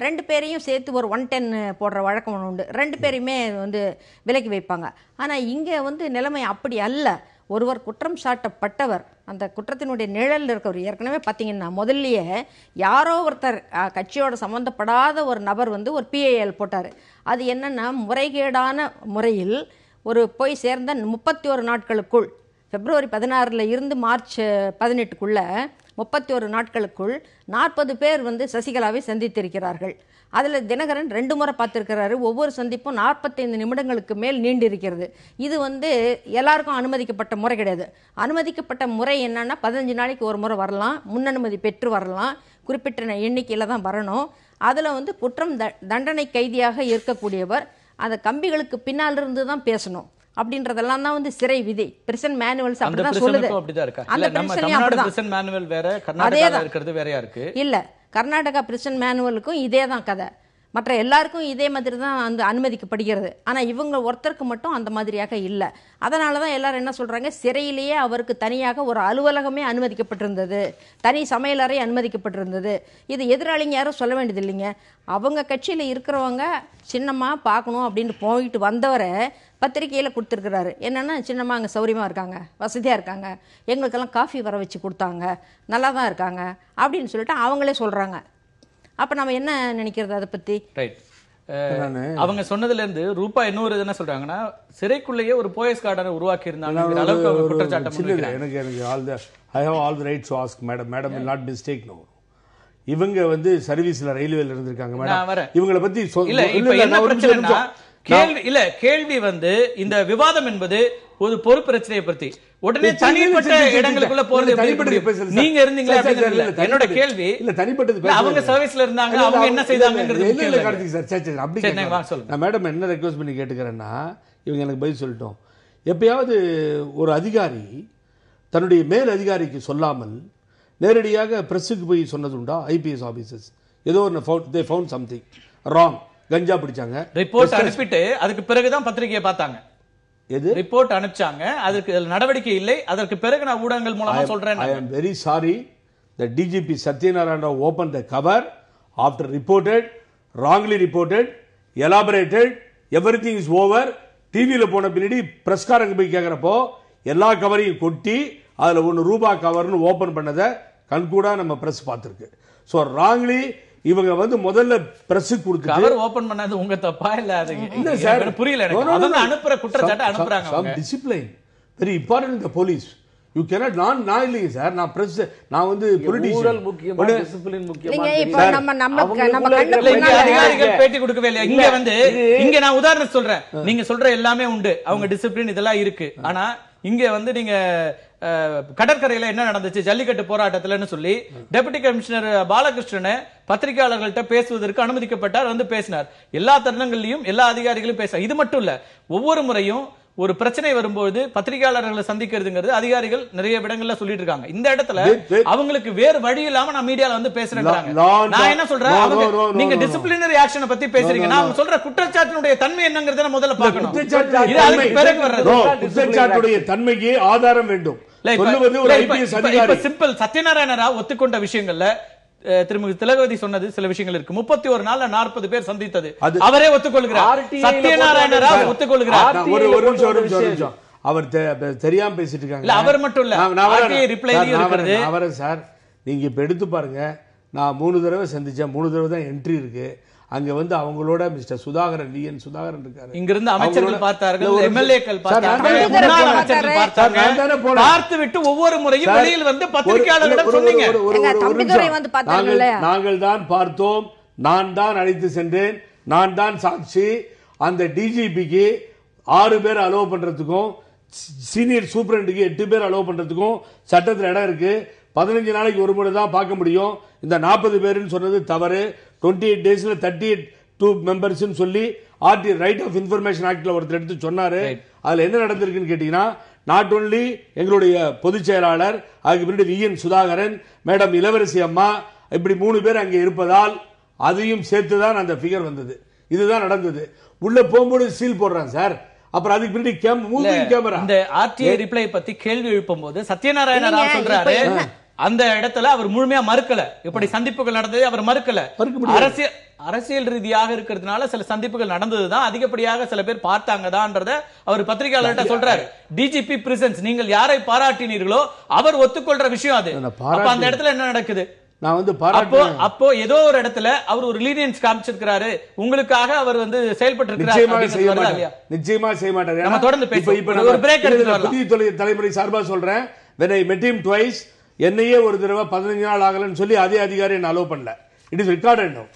2 பேரையும் சேர்த்து ஒரு 110 போடுற வழக்கம் உண்டு. 2 பேரையுமே வந்து விலக்கி வைப்பாங்க. ஆனா இங்க வந்து நிலைமை அப்படி அல்ல. ஒருவர் குற்றம் சாட்டப்பட்டவர், அந்த குற்றத்தினுடைய நிழல் இருக்கவர். ஏற்கனவே பார்த்தீங்கன்னா முதல்லயே யாரோ ஒருத்தர் கட்சியோட சம்மந்தப்படாத ஒரு நபர் வந்து ஒரு PIL போட்டார். அது என்னன்னா, முறைகேடான முறையில் ஒரு போய் சேர்ந்த 31 நாட்களுக்குள், பிப்ரவரி 16 இருந்து மார்ச் 18க்குள்ள 31 நாட்களுக்குள் 40 பேர் வந்து சசிகலாவை சந்தித்திருக்கிறார்கள். அதில் தினகரன் 2 முறை பார்த்துருக்கிறாரு. ஒவ்வொரு சந்திப்பும் 45 நிமிடங்களுக்கு மேல் நீண்டிருக்கிறது. இது வந்து எல்லாருக்கும் அனுமதிக்கப்பட்ட முறை கிடையாது. அனுமதிக்கப்பட்ட முறை என்னன்னா 15 நாளைக்கு ஒரு முறை வரலாம், முன் அனுமதி பெற்று வரலாம், குறிப்பிட்ட எண்ணிக்கையில் தான் வரணும். அதில் வந்து குற்றம் தண்டனை கைதியாக இருக்கக்கூடியவர் அந்த கம்பிகளுக்கு பின்னால் இருந்து தான் பேசணும் அப்படின்றதெல்லாம் தான் வந்து சிறை விதி. பிரிசன் மேனுவல்ஸ் அப்படிதான் சொல்லுது. அந்த பிரிசன்லயும் அப்படிதான். இல்ல, கர்நாடகா பிரிசன் மேனுவலுக்கும் இதே தான் கதை. மற்ற எல்லாருக்கும் இதே மாதிரி தான் வந்து அனுமதிக்கப்படுகிறது. ஆனால் இவங்க ஒருத்தருக்கு மட்டும் அந்த மாதிரியாக இல்லை. அதனால தான் எல்லாரும் என்ன சொல்கிறாங்க, சிறையிலேயே அவருக்கு தனியாக ஒரு அலுவலகமே அனுமதிக்கப்பட்டிருந்தது, தனி சமையலறை அனுமதிக்கப்பட்டிருந்தது. இது எதிராளிங்க யாரும் சொல்ல வேண்டியது இல்லைங்க. அவங்க கட்சியில் இருக்கிறவங்க சின்னமாக பார்க்கணும் அப்படின்னு போயிட்டு வந்தவரை பத்திரிகையில் கொடுத்துருக்கிறாரு. என்னென்னா, சின்னமாக அங்கே சௌரியமாக இருக்காங்க, வசதியாக இருக்காங்க, எங்களுக்கெல்லாம் காஃபி வர வச்சு கொடுத்தாங்க, நல்லா தான் இருக்காங்க அப்படின்னு சொல்லிட்டு அவங்களே சொல்கிறாங்க. அப்ப நம்ம என்ன நினைக்கிறது அதை பத்தி? ரைட். அவங்க சொன்னதுல இருந்து ரூபா இன்னொரு என்ன சொல்றாங்கன்னா, சிறைக்குள்ளேயே ஒரு போயஸ் கார்டனை உருவாக்கி இருந்தாங்க அளவுக்கு அவங்க குற்றச்சாட்டு முன்வைக்கிறாங்க. எனக்கு I have all the right to ask madam will not mistake no. இவங்க வந்து சர்வீஸ்ல ரயில்வேல இருந்திருக்காங்க மேடம். இவங்கள பத்தி இல்ல, இப்ப என்ன பிரச்சனைனா, கேள்வி வந்து இந்த விவாதம் என்பது ஒரு பொறு பிரச்சனையை பத்தி உடனே தனிப்பட்ட இடங்களுக்குள்ள போறது. நீங்க இருந்தீங்களா? என்னோட கேள்வி இல்ல, தனிப்பட்டது அவங்க சர்வீஸ்ல இருந்தாங்க, அவங்க என்ன செய்தாங்கன்றது இல்ல. கார்த்திக் சார், அப்படி நான் மேடம் என்ன ரெக்வெஸ்ட் பண்ணி கேட்டுக்கிறேன்னா, இவங்க எனக்கு பதில் சொல்லட்டும். எப்பயாவது ஒரு அதிகாரி தன்னுடைய மேல் அதிகாரிக்கு சொல்லாமல் நேரடியாக பிரஸுக்கு போய் சொன்னதுண்டா? ஐபிஎஸ் ஆபீசர்ஸ் ஏதோ தே ஃபவுண்ட் சம்திங் ராங், கஞ்சா பிடிச்சாங்க, ரிப்போர்ட் அனுப்பிட்டு அதுக்கு பிறகுதான் பத்திரிகையை பார்த்தாங்க. எது ரிப்போர்ட் அனுப்பிச்சாங்க, அதுக்கு நடவடிக்கை இல்லை. அதற்கு பிறகு நான் ஊடகங்கள் மூலமா சொல்றேன். I am very sorry that DGP Satyanarayana Rao opened the cover after reported, wrongly reported, elaborated, everything is over. டிவியில போன பின்னாடி பிரஸ்காரங்க போய் கேட்கிறப்போ எல்லா கவரையும் கொட்டி அதுல ₹1 கவர்னு ஓபன் பண்ணதை கண்கூடா நம்ம பிரஸ் பார்த்திருக்கு. ஸோ ராங்லி இவங்க முதல்ல பிரஸ் கொடுத்து கவர் ஓபன் பண்ணது உங்க தப்பா இல்ல? அது இல்ல சார், புரியல எனக்கு. அதான் அனுப்புற குற்றச்சாட்டு அனுப்புறாங்க. some discipline very important in the police. You cannot நான் இல்லைங்க சார், நான் பிரஸ், நான் பொலிட்டிஷியன் முக்கியமா டிசிப்ளின் முக்கியமா? இல்லைங்க, இப்ப நம்ம அதிகாரிகள் பேட்டி கொடுக்கவே இல்லை. இங்க நான் உதாரணம் சொல்றேன். நீங்க சொல்ற எல்லாமே உண்டு, அவங்க டிசிப்ளின் இதெல்லாம் இருக்கு. ஆனா இங்க நீங்க கடற்கரையில என்ன நடந்துச்சு ஜல்லிக்கட்டு போராட்டத்துலன்னு சொல்லி டெபுட்டி கமிஷனர் பாலகிருஷ்ணன் பத்திரிகையாளர்கள்ட்ட பேசுவதற்கு அனுமதிக்கப்பட்டார், பேசினார். எல்லா தருணங்கள்லயும் எல்லா அதிகாரிகளும் பேச. இது மட்டும் இல்ல, ஒவ்வொரு முறையும் ஒரு பிரச்சனை வரும்போது பத்திரிகையாளர்களை சந்திக்கிறதுங்கிறது அதிகாரிகள் நிறைய இடங்கள்ல சொல்லிட்டு இருக்காங்க. இந்த இடத்துல அவங்களுக்கு வேறு வழி இல்லாம நான் மீடியால பேசுறேன். நான் என்ன சொல்றேன், நீங்க டிசிப்ளினரி ஆக்ஷனை பத்தி பேசுறீங்க. நான் சொல்ற குற்றச்சாட்டினுடைய தன்மை என்னங்கறத முதல்ல பார்க்கணும். குற்றச்சாட்டுடைய தன்மைக்கு ஆதாரம் வேண்டும். சிம்பிள் சத்யநாராயண ராவ் ஒத்துக்கொண்ட விஷயங்கள்ல திருமதி திலகவதி சொன்னது சில விஷயங்கள் இருக்கு. 31 நாள்ல 40 பேர் சந்தித்தது அவரே ஒத்துக்கொள்கிறார். சத்யநாராயண ராவ் ஒத்துக்கொள்கிறார். ஒரு நிமிஷம், அவர் தெரியாம பேசிட்டு இருக்காங்க. அவர் மட்டும் இல்ல, அவரை சார் நீங்க இப்ப எடுத்து பாருங்க. நான் 3 தடவை சந்திச்சேன், 3 தடவை தான் என்ட்ரி இருக்கு. அங்க அவங்களோட மிஸ்டர் சுதாகரன், விஎன் சுதாகரன் இருக்காரு. இங்க இருந்து அமைச்சர்கள் பார்த்தார்கள், எம்எல்ஏக்கள் பார்த்தார்கள். பார்த்து விட்டு ஒவ்வொரு முறையும் வெளியில் பத்திரிகையாளர்களிடம் சொன்னீங்க. நாங்கள் தான் பார்த்தோம், நான் தான் அழைத்து சென்றேன், நான் தான் சாட்சி. அந்த டிஜிபிக்கு 6 பேர் அலோவ் பண்றதுக்கும் சீனியர் சூப்பரண்டுக்கு 8 பேர் அலோவ் பண்றதுக்கும் சட்டத்தில் இடம் இருக்கு. 15 நாளைக்கு ஒரு முறை தான் பார்க்க முடியும். இந்த 40 பேருன்னு சொன்னது தவறு. 28 டேஸ்ல 32 மெம்பர்ஸ் சொல்லி ஆர்டி ரைட் ஆஃப் இன்ஃபர்மேஷன் ஆக்ட்ல ஒருத்தர் எடுத்து சொன்னாரு. அதுல என்ன நடந்திருக்குன்னு கேட்டீங்கன்னா, நாட் ஒன்லி எங்களுடைய பொதுச் செயலாளர், அதுக்கு பின்னாடி விஎன் சுதாகரன், மேடம் இளவரசி அம்மா, இப்படி 3 பேர் அங்கே இருப்பதால் அதையும் சேர்த்துதான் அந்த பிகர் வந்தது. இதுதான் நடந்தது. உள்ள போகும்போது சீல் போடுறான் சார். அப்புறம் அதுக்கு பின்னாடி கேமரா. இந்த ஆர்டிஐ ரிப்ளை பத்தி கேள்வி எழுப்பும் போது சத்யநாராயண ராவ் சொல்றாரு, அந்த இடத்துல அவர் முழுமையா மறுக்கல. இப்படி சந்திப்புகள் நடந்தது அவர் மறுக்கல. அரசியல் ரீதியாக இருக்கிறதுனால சில சந்திப்புகள் நடந்ததுதான், அதிகப்படியாக சில பேர் பார்த்தாங்கதான்றத அவர் பத்திரிகையாளர்கிட்ட சொல்றாரு. டிஜிபி பிரசன்ஸ், நீங்கள் யாரை பாராட்டினீர்களோ அவர் ஒத்துக்கொள்ற விஷயம் அது. அப்ப அந்த இடத்துல என்ன நடக்குது? அப்போ ஏதோ ஒரு இடத்துல அவர் ஒரு லீனியன்ஸ் காமிச்சிருக்காரு, உங்களுக்காக அவர் செயல்பட்டு இருக்கிறார். நிச்சயமா செய்ய மாட்டாரு. நம்ம தொடர்ந்து பேசுவோம். ஒரு பிரேக் எடுத்து புதிய தலைமுறை சார்பா சொல்றேன். when I met him twice, என்னையே ஒரு தடவை 15 நாள் ஆகலன்னு சொல்லி அதே அதிகாரி என்ன அலோவ் பண்ணல. இட் இஸ் ரெக்கார்டட் நவ.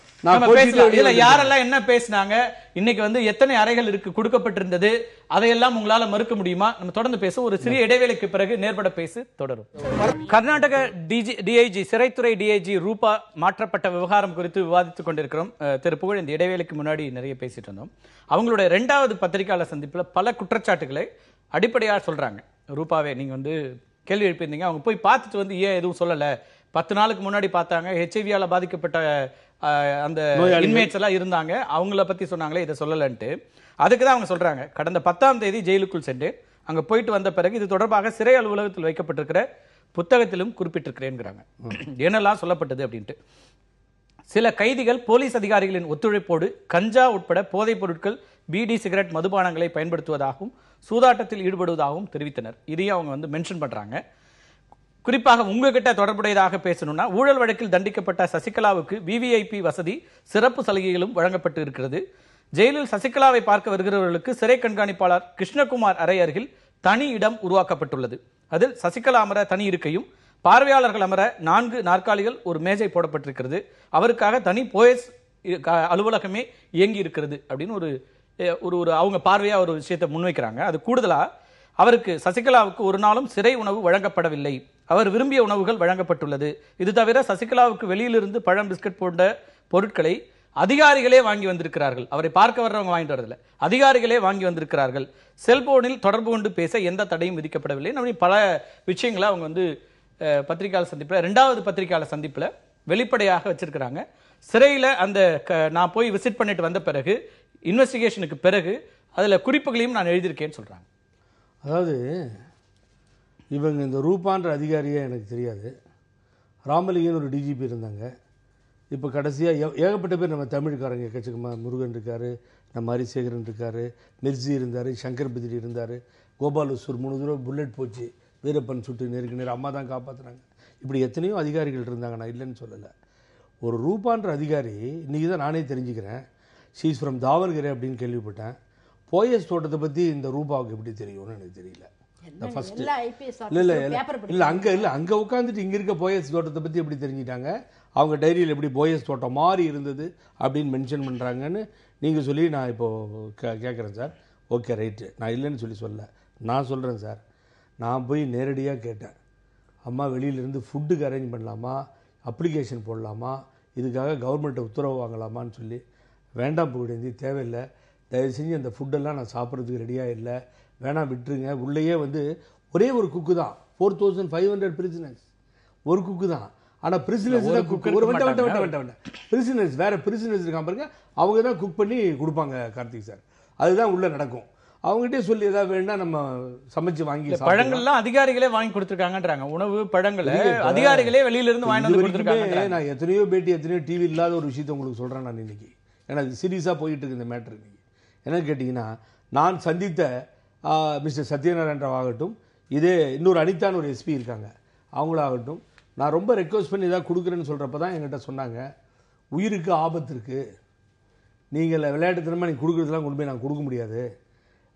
இதுல யாரெல்லாம் என்ன பேசினாங்க, இன்னைக்கு எத்தனை அறைகள் இருக்கு கொடுக்கப்பட்டிருந்தது, அதையெல்லாம் உங்களால மறுக்க முடியுமா? நம்ம தொடர்ந்து பேச ஒரு சிறிய இடைவேளைக்கு பிறகு நேர்பட பேசு தொடரும். கர்நாடக டிஐஜி, சிறைத்துறை டிஐஜி ரூபா மாற்றப்பட்ட விவகாரம் குறித்து விவாதித்துக் கொண்டிருக்கிறோம். திரு புகழ், இந்த இடைவேளைக்கு முன்னாடி நிறைய பேசிட்டு இருந்தோம். அவங்களுடைய 2வது பத்திரிகையாளர் சந்திப்புல பல குற்றச்சாட்டுகளை அடிப்படையாக சொல்றாங்க. ரூபாவே நீங்க கேள்வி எழுப்பியிருந்தீங்க, அவங்க போய் பார்த்துட்டு ஏன் எதுவும் சொல்லல, 10 நாளுக்கு முன்னாடி பார்த்தாங்க, ஹெச்ஐவியால பாதிக்கப்பட்ட அந்த இன்மேட்ஸ் எல்லாம் இருந்தாங்க, அவங்கள பத்தி சொன்னாங்களே, இதை சொல்லலன்ட்டு. அதுக்கு தான் அவங்க சொல்றாங்க, கடந்த 10ஆம் தேதி ஜெயிலுக்குள் சென்று அங்க போயிட்டு வந்த பிறகு இது தொடர்பாக சிறை அலுவலகத்தில் வைக்கப்பட்டிருக்கிற புத்தகத்திலும் குறிப்பிட்டிருக்கிறேங்கிறாங்க. என்னெல்லாம் சொல்லப்பட்டது அப்படின்ட்டு. சில கைதிகள் போலீஸ் அதிகாரிகளின் ஒத்துழைப்போடு கஞ்சா உட்பட போதைப் பொருட்கள், பீடி, சிகரெட், மதுபானங்களை பயன்படுத்துவதாகவும் சூதாட்டத்தில் ஈடுபடுவதாகவும் தெரிவித்தனர். இதையும் அவங்க மென்ஷன் பண்றாங்க. குறிப்பாக உங்ககிட்ட தொடர்புடையதாக பேசணும்னா, ஊழல் வழக்கில் தண்டிக்கப்பட்ட சசிகலாவுக்கு விவிஐபி வசதி, சிறப்பு சலுகைகளும் வழங்கப்பட்டு இருக்கிறது. ஜெயிலில் சசிகலாவை பார்க்க வருகிறவர்களுக்கு சிறை கண்காணிப்பாளர் கிருஷ்ணகுமார் அறை அருகில் தனி இடம் உருவாக்கப்பட்டுள்ளது. அதில் சசிகலா அமர தனி இருக்கையும், பார்வையாளர்கள் அமர 4 நாற்காலிகள், ஒரு மேஜை போடப்பட்டிருக்கிறது. அவருக்காக தனி போயஸ் அலுவலகமே இயங்கி இருக்கிறது அப்படின்னு ஒரு அவங்க பார்வையா ஒரு விஷயத்தை முன்வைக்கிறாங்க. அது கூடுதலா, அவருக்கு சசிகலாவுக்கு ஒரு நாளும் சிறை உணவு வழங்கப்படவில்லை, அவர் விரும்பிய உணவுகள் வழங்கப்பட்டுள்ளது. இது தவிர சசிகலாவுக்கு வெளியிலிருந்து பழம், பிஸ்கட் போன்ற பொருட்களை அதிகாரிகளே வாங்கி வந்திருக்கிறார்கள். அவரை பார்க்க வர்றவங்க வாங்கிட்டு வரதில்ல, அதிகாரிகளே வாங்கி வந்திருக்கிறார்கள். செல்போனில் தொடர்பு கொண்டு பேச எந்த தடையும் விதிக்கப்படவில்லை. அப்படி பல விஷயங்களை அவங்க வந்து பத்திரிகையாளர் சந்திப்புல, 2வது பத்திரிகையாளர் சந்திப்புல வெளிப்படையாக வச்சிருக்கிறாங்க. சிறையில அந்த நான் போய் விசிட் பண்ணிட்டு வந்த பிறகு, இன்வெஸ்டிகேஷனுக்கு பிறகு அதுல குறிப்புகளையும் நான் எழுதியிருக்கேன்னு சொல்றாங்க. அதாவது இவங்க இந்த ரூபான்ற அதிகாரியே எனக்கு தெரியாது. ராமலிங்கன் ஒரு டிஜிபி இருந்தாங்க. இப்போ கடைசியாக ஏகப்பட்ட பேர் நம்ம தமிழ்காரங்க எக்கச்சக்கமாக, முருகன் இருக்கார், நம்ம ஹரிசேகரன் இருக்கார், மிர்ஜி இருந்தார், சங்கர் பிதிரி இருந்தார், கோபாலசூர் 3 தடவை புல்லட் போச்சு, வீரப்பன் சுட்டு நேருக்கு அம்மா தான் காப்பாற்றுனாங்க. இப்படி எத்தனையோ அதிகாரிகள் இருந்தாங்க, நான் இல்லைன்னு சொல்லலை. ஒரு ரூபான்ற அதிகாரி இன்றைக்கி தான் நானே தெரிஞ்சுக்கிறேன். ஷீஸ் ஃப்ரம் தாவல்கரே அப்படின்னு கேள்விப்பட்டேன். போயஸ் தோட்டத்தை பற்றி இந்த ரூபாவுக்கு எப்படி தெரியும்னு எனக்கு தெரியல. ஃபர்ஸ்ட் இல்லை அங்கே உட்காந்துட்டு இங்கே இருக்க போயஸ் தோட்டத்தை பற்றி எப்படி தெரிஞ்சிட்டாங்க, அவங்க டைரியில் எப்படி போயஸ் தோட்டம் மாறி இருந்தது அப்படின்னு மென்ஷன் பண்ணுறாங்கன்னு நீங்கள் சொல்லி நான் இப்போது கேட்குறேன் சார். ஓகே ரைட்டு, நான் இல்லைன்னு சொல்ல, நான் சொல்கிறேன் சார். நான் போய் நேரடியாக கேட்டேன், அம்மா வெளியிலேருந்து ஃபுட்டுக்கு அரேஞ்ச் பண்ணலாமா, அப்ளிகேஷன் போடலாமா, இதுக்காக கவர்மெண்ட்டை உத்தரவு வாங்கலாமான்னு சொல்லி, வேண்டாம் புகழேந்தி, தேவையில்லை, தயவு செஞ்சு அந்த ஃபுட்டெல்லாம் நான் சாப்பிட்றதுக்கு ரெடியாக இல்லை, வேணாம் விட்டுருங்க. உள்ளேயே வந்து ஒரே ஒரு குக்கு தான், 4500 பிரிசனர்ஸ், ஒரு குக்கு தான். ஆனால் பிரிசனர்ஸ் தான் குக், ஒரு வட்ட பிரிசனர்ஸ், வேறு பிரிசனர்ஸ் இருக்காம பாருங்க, அவங்க தான் குக் பண்ணி கொடுப்பாங்க கார்த்திக் சார். அதுதான் உள்ளே நடக்கும். அவங்ககிட்டே சொல்லி ஏதாவது வேணா நம்ம சமைச்சு வாங்கி, பழங்கள்லாம் அதிகாரிகளே வாங்கி கொடுத்துருக்காங்கன்றாங்க. உணவு பழங்களை அதிகாரிகளே வெளியில இருந்து வாங்கி வந்து கொடுத்துருக்காங்க. நான் எத்தனையோ பேட்டி, எத்தனையோ டிவி இல்லாத ஒரு விஷயத்தை உங்களுக்கு சொல்கிறேன் நான் இன்னைக்கு. ஏன்னா இது சீரியஸாக போயிட்டு இருக்கு இந்த மேட்ரு. இன்னைக்கு என்னன்னு கேட்டிங்கன்னா, நான் சந்தித்த மிஸ்டர் சத்யநாராயண ராவ் ஆகட்டும், இதே இன்னொரு அனிதான்னு ஒரு எஸ்பி இருக்காங்க, அவங்களாகட்டும், நான் ரொம்ப ரெக்வஸ்ட் பண்ணி ஏதாவது கொடுக்குறேன்னு சொல்கிறப்ப தான் என்கிட்ட சொன்னாங்க, உயிருக்கு ஆபத்து இருக்குது, நீங்கள் விளையாட்டுத்தனமாக நீங்கள் கொடுக்குறதுலாம் கொண்டு போய் நாங்கள் கொடுக்க முடியாது,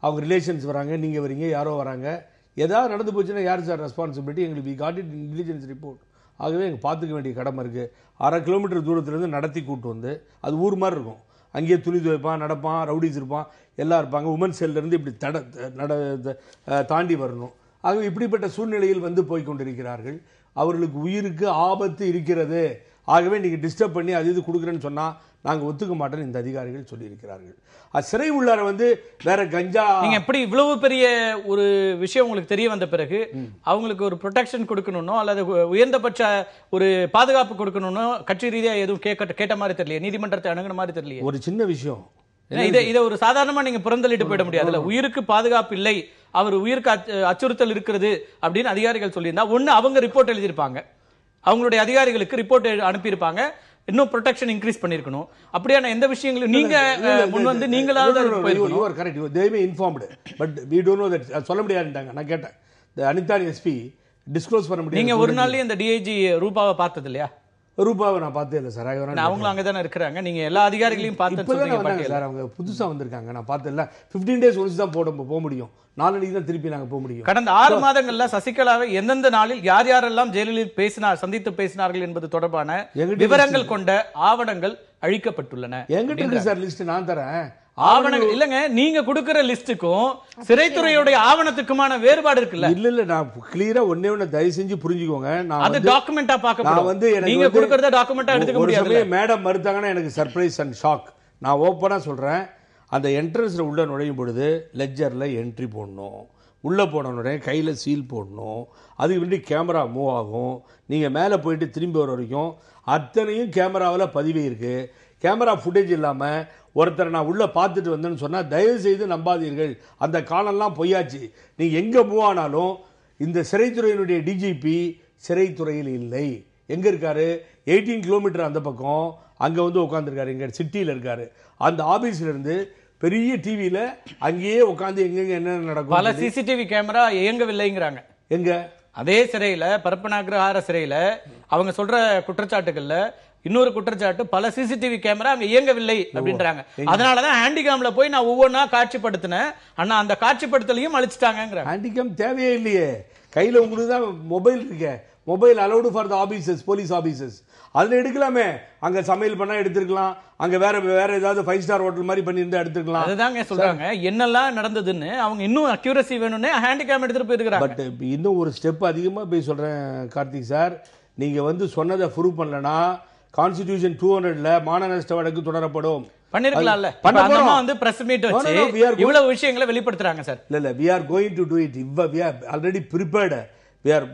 அவங்க ரிலேஷன்ஸ் வராங்க, நீங்கள் வரீங்க, யாரோ வராங்க, ஏதாவது நடந்து போச்சுன்னா யார் சார் ரெஸ்பான்சிபிலிட்டி, எங்களுக்கு we got it intelligence report. ஆகவே எங்கள் பார்த்துக்க வேண்டிய கடமை இருக்குது. 1/2 கிலோமீட்டர் தூரத்துலேருந்து நடத்தி கூப்பிட்டு வந்து, அது ஊர் மாதிரி இருக்கும், அங்கேயே துணி துவைப்பான், நடப்பான், ரவுடிஸ் இருப்பான், எல்லாம் இருப்பாங்க, உமன் செல்லேருந்து இப்படி தாண்டி வரணும். ஆகவே இப்படிப்பட்ட சூழ்நிலையில் வந்து போய்கொண்டிருக்கிறார்கள். அவர்களுக்கு உயிருக்கு ஆபத்து இருக்கிறது. ஆகவே நீங்கள் டிஸ்டர்ப் பண்ணி அது இது கொடுக்குறேன்னு சொன்னால் நாங்கள் ஒத்துக்க மாட்டோம்னு இந்த அதிகாரிகள் சொல்லியிருக்கிறார்கள். சிறை உள்ளார வந்து வேற கஞ்சா, நீங்க எப்படி இவ்வளவு பெரிய ஒரு விஷயம் உங்களுக்கு தெரிய வந்த பிறகு அவங்களுக்கு ஒரு ப்ரொடெக்ஷன் கொடுக்கணும்னோ அல்லது உயர்ந்தபட்ச ஒரு பாதுகாப்பு கொடுக்கணும்னோ கட்சி ரீதியா எதுவும் கேட்ட மாதிரி தெரியல, நீதிமன்றத்தை அணுகுன மாதிரி தெரியல. ஒரு சின்ன விஷயம், இதை ஒரு சாதாரணமா நீங்க புறந்தள்ளிட்டு போயிட முடியாதுல்ல. உயிருக்கு பாதுகாப்பு இல்லை, அவர் உயிருக்கு அச்சுறுத்தல் இருக்கிறது அப்படின்னு அதிகாரிகள் சொல்லியிருந்தா, ஒண்ணு அவங்க ரிப்போர்ட் எழுதியிருப்பாங்க, அவங்களுடைய அதிகாரிகளுக்கு ரிப்போர்ட் அனுப்பியிருப்பாங்க, இன்னும் ப்ரொடெக்ஷன் இன்க்ரீஸ் பண்ணிருக்கணும். அப்படியான எந்த விஷயங்களும் நீங்க முன் வந்து நீங்களாவது informed, but we don't know that, சொல்ல முடியாதுட்டாங்க. நான் கேட்டேன், இந்த அனிதா எஸ்பி டிஸ்க்ளோஸ் பண்ண முடியாது. நீங்க ஒரு நாள்லயே இந்த டிஐஜி ரூபாவை பார்த்தது இல்லையா? ரூபாவை நான் பார்த்தே இல்லை சார். அவங்களும் அங்கதானே இருக்கிறாங்க, நீங்க எல்லா அதிகாரிகளையும் பார்த்து சார். அவங்க புதுசா வந்திருக்காங்க, நான் பார்த்தேன். 15 days ஒன்ஸ் தான் போக முடியும், 4 நாளைக்கு தான் திருப்பி நாங்க போக முடியும். கடந்த 6 மாதங்கள்ல சசிகலாவை எந்தெந்த நாளில் யார் யாரெல்லாம் ஜெயலலிதா சந்தித்து பேசினார்கள் என்பது தொடர்பான விவரங்கள் கொண்ட ஆவணங்கள் அழிக்கப்பட்டுள்ளன. எங்கிட்ட இருக்கு சார் லிஸ்ட், நான் தரேன். ஆவணங்கள் இல்லங்க, நீங்க கொடுக்கிற லிஸ்டுக்கும் சிறைத்துறையுடைய ஆவணத்துக்குமான வேறுபாடு இருக்குல்ல. இல்ல நான் கிளியரா ஒண்ணே தயவு செஞ்சு புரிஞ்சுக்கோங்க. நான் அது டாக்குமெண்டா பார்க்க, நீங்க கொடுக்கறத டாக்குமெண்டா எடுத்துக்க முடியாது. மேடம் மறுத்தாங்கன்னா எனக்கு சர்ப்ரைஸ் அண்ட் ஷாக். நான் ஓப்பனா சொல்றேன், அந்த என்ட்ரன்ஸ்ல உள்ள நுழையும் பொழுது லெட்ஜர்ல என்ட்ரி போடணும், உள்ள போனோடனே கையில சீல் போடணும், அதுக்கு வேண்டி கேமரா மூவ் ஆகும், நீங்க மேல போயிட்டு திரும்பி வர வரைக்கும் அத்தனையும் கேமராவில் பதிவே இருக்கு. கேமரா ஃபுட்டேஜ் இல்லாம ஒருத்தரை நான் உள்ள பார்த்துட்டு வந்தேன்னு சொன்னா தயவு செய்து நம்பாதீர்கள், அந்த காலம்லாம் பொய்யாச்சு. நீங்க எங்க மூவ் ஆனாலும் இந்த சிறைத்துறையினுடைய டிஜிபி சிறைத்துறையில் இல்லை. எங்க இருக்காரு? 18 கிலோமீட்டர் அந்த பக்கம், அங்க வந்து உட்காந்துருக்காரு, எங்க சிட்டியில இருக்காரு. அந்த ஆபீஸ்ல இருந்து பெரிய டிவியில அங்கேயே உட்காந்து எங்கெங்க என்ன நடக்கும், பல சிசிடிவி கேமரா இயங்கவில்லைங்கிறாங்க. எங்க அதே சிறையில, பரப்பனாகிரஹார சிறையில அவங்க சொல்ற குற்றச்சாட்டுகள்ல இன்னொரு குற்றச்சாட்டு, பல சிசிடிவி கேமரா அங்க இயங்கவில்லை அப்படின்றாங்க. அதனாலதான் ஹேண்டிகாம்ல போய் நான் ஒவ்வொன்னா காட்சிப்படுத்தினேன், ஆனா அந்த காட்சிப்படுத்தலையும் அழிச்சிட்டாங்க. ஹேண்டிகாம் தேவையே இல்லையே, கையில உங்களுக்கு தான் மொபைல் இருக்கு, mobile allowed for the officers, police officers. அதுல எடுக்கலாமே, அங்க சமையல் பண்ணா எடுத்துக்கலாம், அங்க வேற ஏதாவது 5 ஸ்டார் ஹோட்டல் மாதிரி பண்ணி இருந்தா எடுத்துக்கலாம். அதுதாங்க சொல்றாங்க, என்னெல்லாம் நடந்ததுன்னு அவங்க இன்னும் அக்யூரசி வேணும்னு ஹேண்டிகாம் எடுத்துட்டு போயிருக்காங்க. பட் இன்னும் ஒரு ஸ்டெப் அதிகமா போய் சொல்றேன் கார்த்திக் சார், நீங்க வந்து சொன்னதை ப்ரூவ் பண்ணலனா கான்ஸ்டிடியூஷன் 200ல மான நஷ்ட வழக்கு தொடரப்படும். பண்ணிருக்கலாம்ல. பண்ண இப்ப அந்த போறோம். அம்மா வந்து பிரஸ் மீட் வச்சு No, we are இவ்வளவு விஷயங்களை வெளிப்படுத்துறாங்க சார். இல்ல we are going to do it. We are already prepared.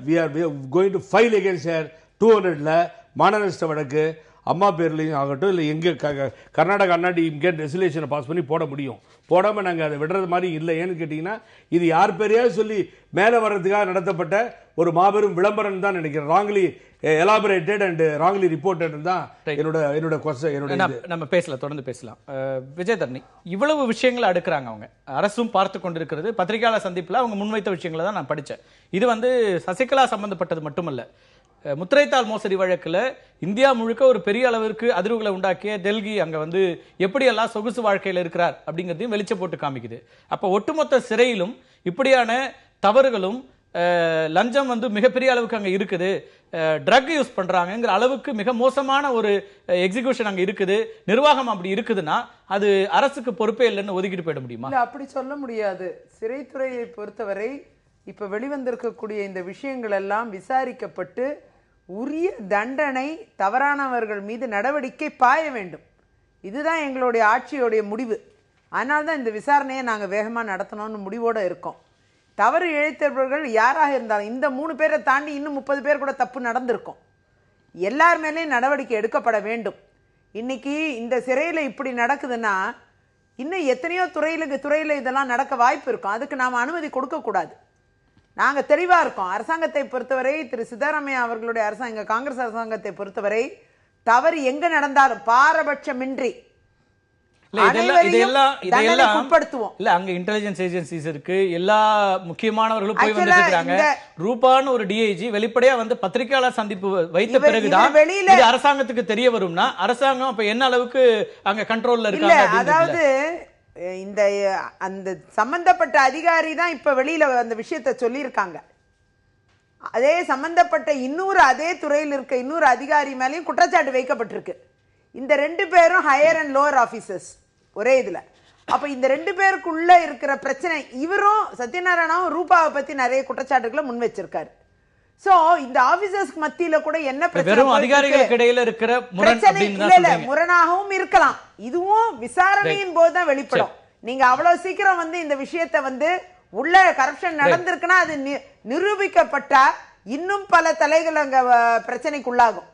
We are going to file against her 200ல மான நஷ்ட வழக்கு அம்மா பேர்லயும் ஆகட்டும், இல்ல எங்க கர்நாடகா அண்ணாடி இங்கே ரெசல்யூஷனை பாஸ் பண்ணி போட முடியும். போடாம நாங்க அதை விடுறது மாதிரி இல்லை. ஏன்னு கேட்டீங்கன்னா இது யார் பேரையாவது சொல்லி மேல வர்றதுக்காக நடத்தப்பட்ட ஒரு மாபெரும் விளம்பரம் தான் நினைக்கிறேன். Wrongly elaborated and wrongly reported தான் என்னோட நம்ம பேசலாம், தொடர்ந்து பேசலாம். விஜயதரணி, இவ்வளவு விஷயங்களை அடுக்குறாங்க அவங்க, அரசும் பார்த்து கொண்டிருக்கிறது. பத்திரிகையாளர் சந்திப்புல அவங்க முன்வைத்த விஷயங்களை தான் நான் படிச்சேன். இது வந்து சசிகலா சம்பந்தப்பட்டது மட்டுமல்ல, முத்திரைத்தாள் மோசடி வழக்குல இந்தியா முழுக்க ஒரு பெரிய அளவிற்கு அதிர்வுகளை உண்டாக்கிய டெல்கி அங்க வந்து எப்படியெல்லாம் சொகுசு வாழ்க்கையில இருக்கிறார் அப்படிங்கிறதையும் வெளிச்ச போட்டு காமிக்குது. அப்ப ஒட்டுமொத்த சிறையிலும் இப்படியான தவறுகளும் லஞ்சம் வந்து மிகப்பெரிய அளவுக்கு அங்க இருக்குது, ட்ரக் யூஸ் பண்றாங்கிற அளவுக்கு மிக மோசமான ஒரு எக்ஸிகியூஷன் அங்க இருக்குது, நிர்வாகம் அப்படி இருக்குதுன்னா அது அரசுக்கு பொறுப்பே இல்லைன்னு ஒதுக்கிட்டு போயிட முடியுமா? இல்ல, அப்படி சொல்ல முடியாது. சிறைத்துறையை பொறுத்தவரை இப்ப வெளிவந்திருக்கக்கூடிய இந்த விஷயங்கள் எல்லாம் விசாரிக்கப்பட்டு உரிய தண்டனை தவறானவர்கள் மீது நடவடிக்கை பாய வேண்டும். இதுதான் எங்களுடைய ஆட்சியோடைய முடிவு. அதனால தான் இந்த விசாரணையை நாங்க வேகமா நடத்தணும்னு முடிவோட இருக்கோம். தவறு இழைத்தவர்கள் யாராக இருந்தாலும் இந்த 3 பேரை தாண்டி இன்னும் 30 பேர் கூட தப்பு நடந்திருக்கும். எல்லார் மேலேயும் நடவடிக்கை எடுக்கப்பட வேண்டும். இன்னைக்கு இந்த சிறையில இப்படி நடக்குதுன்னா இன்னும் எத்தனையோ துறையில இதெல்லாம் நடக்க வாய்ப்பு இருக்கும். அதுக்கு நாம அனுமதி கொடுக்க கூடாது. நாங்க தெளிவா இருக்கோம். அரசாங்கத்தை பொறுத்தவரை திரு சித்தராமையா அவர்களுடைய அரசாங்க காங்கிரஸ் அரசாங்கத்தை பொறுத்தவரை தவறு எங்க நடந்தாலும் பாரபட்சமின்றி உட்படுத்துவோம். இல்ல, அங்க இன்டெலிஜென்ஸ் ஏஜென்சிஸ் இருக்கு, எல்லா முக்கியமானவர்களும் போய் வந்துருக்காங்க. ரூபான்னு ஒரு டிஐஜி வெளிப்படையா வந்து பத்திரிகையாளர் சந்திப்பு வைத்த பிறகுதான் இது அரசாங்கத்துக்கு தெரிய வரும்னா அரசாங்கம் அப்ப என்ன அளவுக்கு அங்க கண்ட்ரோல்ல இருக்காங்க? அதாவது இந்த அந்த சம்பந்தப்பட்ட அதிகாரி தான் இப்ப வெளியில அந்த விஷயத்தை சொல்லியிருக்காங்க. அதே சம்பந்தப்பட்ட அதே துறையில் இருக்க இன்னொரு அதிகாரி மேலேயும் குற்றச்சாட்டு வைக்கப்பட்டிருக்கு. இந்த 2 பேரும் ஹையர் அண்ட் லோவர் ஆபீசர்ஸ் ஒரே இதுல. அப்ப இந்த 2 பேருக்குள்ள இருக்கிற பிரச்சனை, இவரும் சத்யநாராயணாவும் ரூபாவை பத்தி நிறைய குற்றச்சாட்டுகளை முன் வச்சிருக்காரு. சோ இந்த ஆபீசர்ஸ்க்கு மத்தியில கூட என்ன பிரச்சனை, அதிகாரிகளுக்கு இடையில இருக்கிற முரணாகவும் இருக்கலாம். இதுவும் விசாரணையின் போதுதான் வெளிப்படும். நீங்க அவ்வளவு சீக்கிரம் வந்து இந்த விஷயத்தை வந்து உள்ள கரப்ஷன் நடந்திருக்குன்னா அது நிரூபிக்கப்பட்டா இன்னும் பல தலைகள் அங்க பிரச்சனைக்குள்ளாகும்.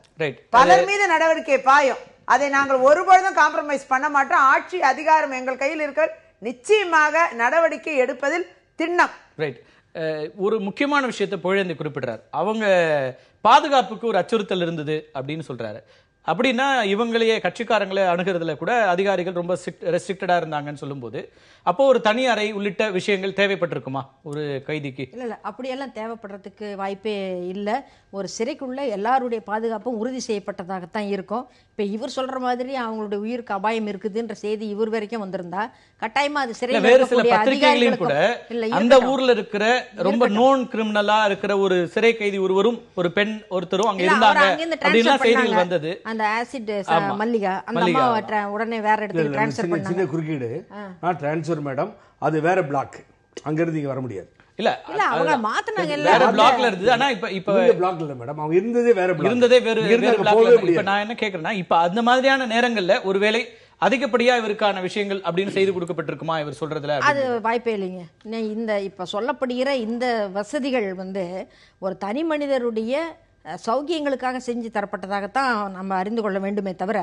பலர் மீது நடவடிக்கை பாயும். அதை நாங்கள் ஒருபொழுதும் காம்ப்ரமைஸ் பண்ண மாட்டோம். ஆட்சி அதிகாரம் எங்கள் கையில் இருக்க நிச்சயமாக நடவடிக்கை எடுப்பதில் திண்ணம். ஒரு முக்கியமான விஷயத்தை புகழேந்தி குறிப்பிடுறார். அவங்க பாதுகாப்புக்கு ஒரு அச்சுறுத்தல் இருந்தது அப்படின்னு சொல்றாரு. அப்படின்னா இவங்களையே கட்சிக்காரங்களை அணுகிறதுல கூட அதிகாரிகள் ரொம்ப ரெஸ்ட்ரிக்டடா இருந்தாங்கன்னு சொல்லும்போது அப்போ ஒரு தனி அறை உள்ளிட்ட விஷயங்கள் தேவைப்பட்டிருக்குமா ஒரு கைதிக்கு? இல்ல, அப்படியெல்லாம் தேவைப்படுறதுக்கு வாய்ப்பே இல்லை. ஒரு சிறைக்குள்ள எல்லாருடைய பாதுகாப்பும் உறுதி செய்யப்பட்டதாகத்தான் இருக்கும். இப்ப இவர் சொல்ற மாதிரி அவங்களுடைய உயிருக்கு அபாயம் இருக்குதுன்ற செய்தி இவர் வரைக்கும் வந்திருந்தா கட்டாயமா அது சிறை வேறு சில பத்திரிகைகளையும் கூட அந்த ஊர்ல இருக்கிற ரொம்ப நோன் கிரிமினலா இருக்கிற ஒரு சிறை கைதி ஒருவரும் ஒரு பெண் ஒருத்தரும் அங்க இருந்தாங்க அப்படின்னா செய்திகள் வந்தது. அந்த ஆசிட் மல்லிகா அந்த அம்மா உடனே வேற இடத்துக்கு ட்ரான்ஸ்ஃபர் பண்ணாங்க. சின்ன குறுக்கீடு, நான் ட்ரான்ஸ்ஃபர் மேடம், அது வேற பிளாக், அங்க இருந்து இங்க வர முடியாது. இல்ல அவங்க மாத்துனாங்க, வேற பிளாக்ல இருந்தது. ஆனா இப்ப பிளாக்ல இல்ல மேடம், அவங்க இருந்ததே வேற பிளாக்ல. இப்ப நான் என்ன கேக்குறேன்னா, இப்ப அந்த மாதிரியான நேரங்கள்ல ஒருவேளை அதிகப்படியா இவருக்கான விஷயங்கள் அப்படின்னு செய்து கொடுக்கப்பட்டிருக்குமா இவர் சொல்றதுல? அது வாய்ப்பே இல்லைங்க. இந்த இப்ப சொல்லப்படுகிற இந்த வசதிகள் வந்து ஒரு தனி மனிதருடைய சௌகியங்களுக்காக செஞ்சு தரப்பட்டதாகத்தான் நம்ம அறிந்து கொள்ள வேண்டுமே தவிர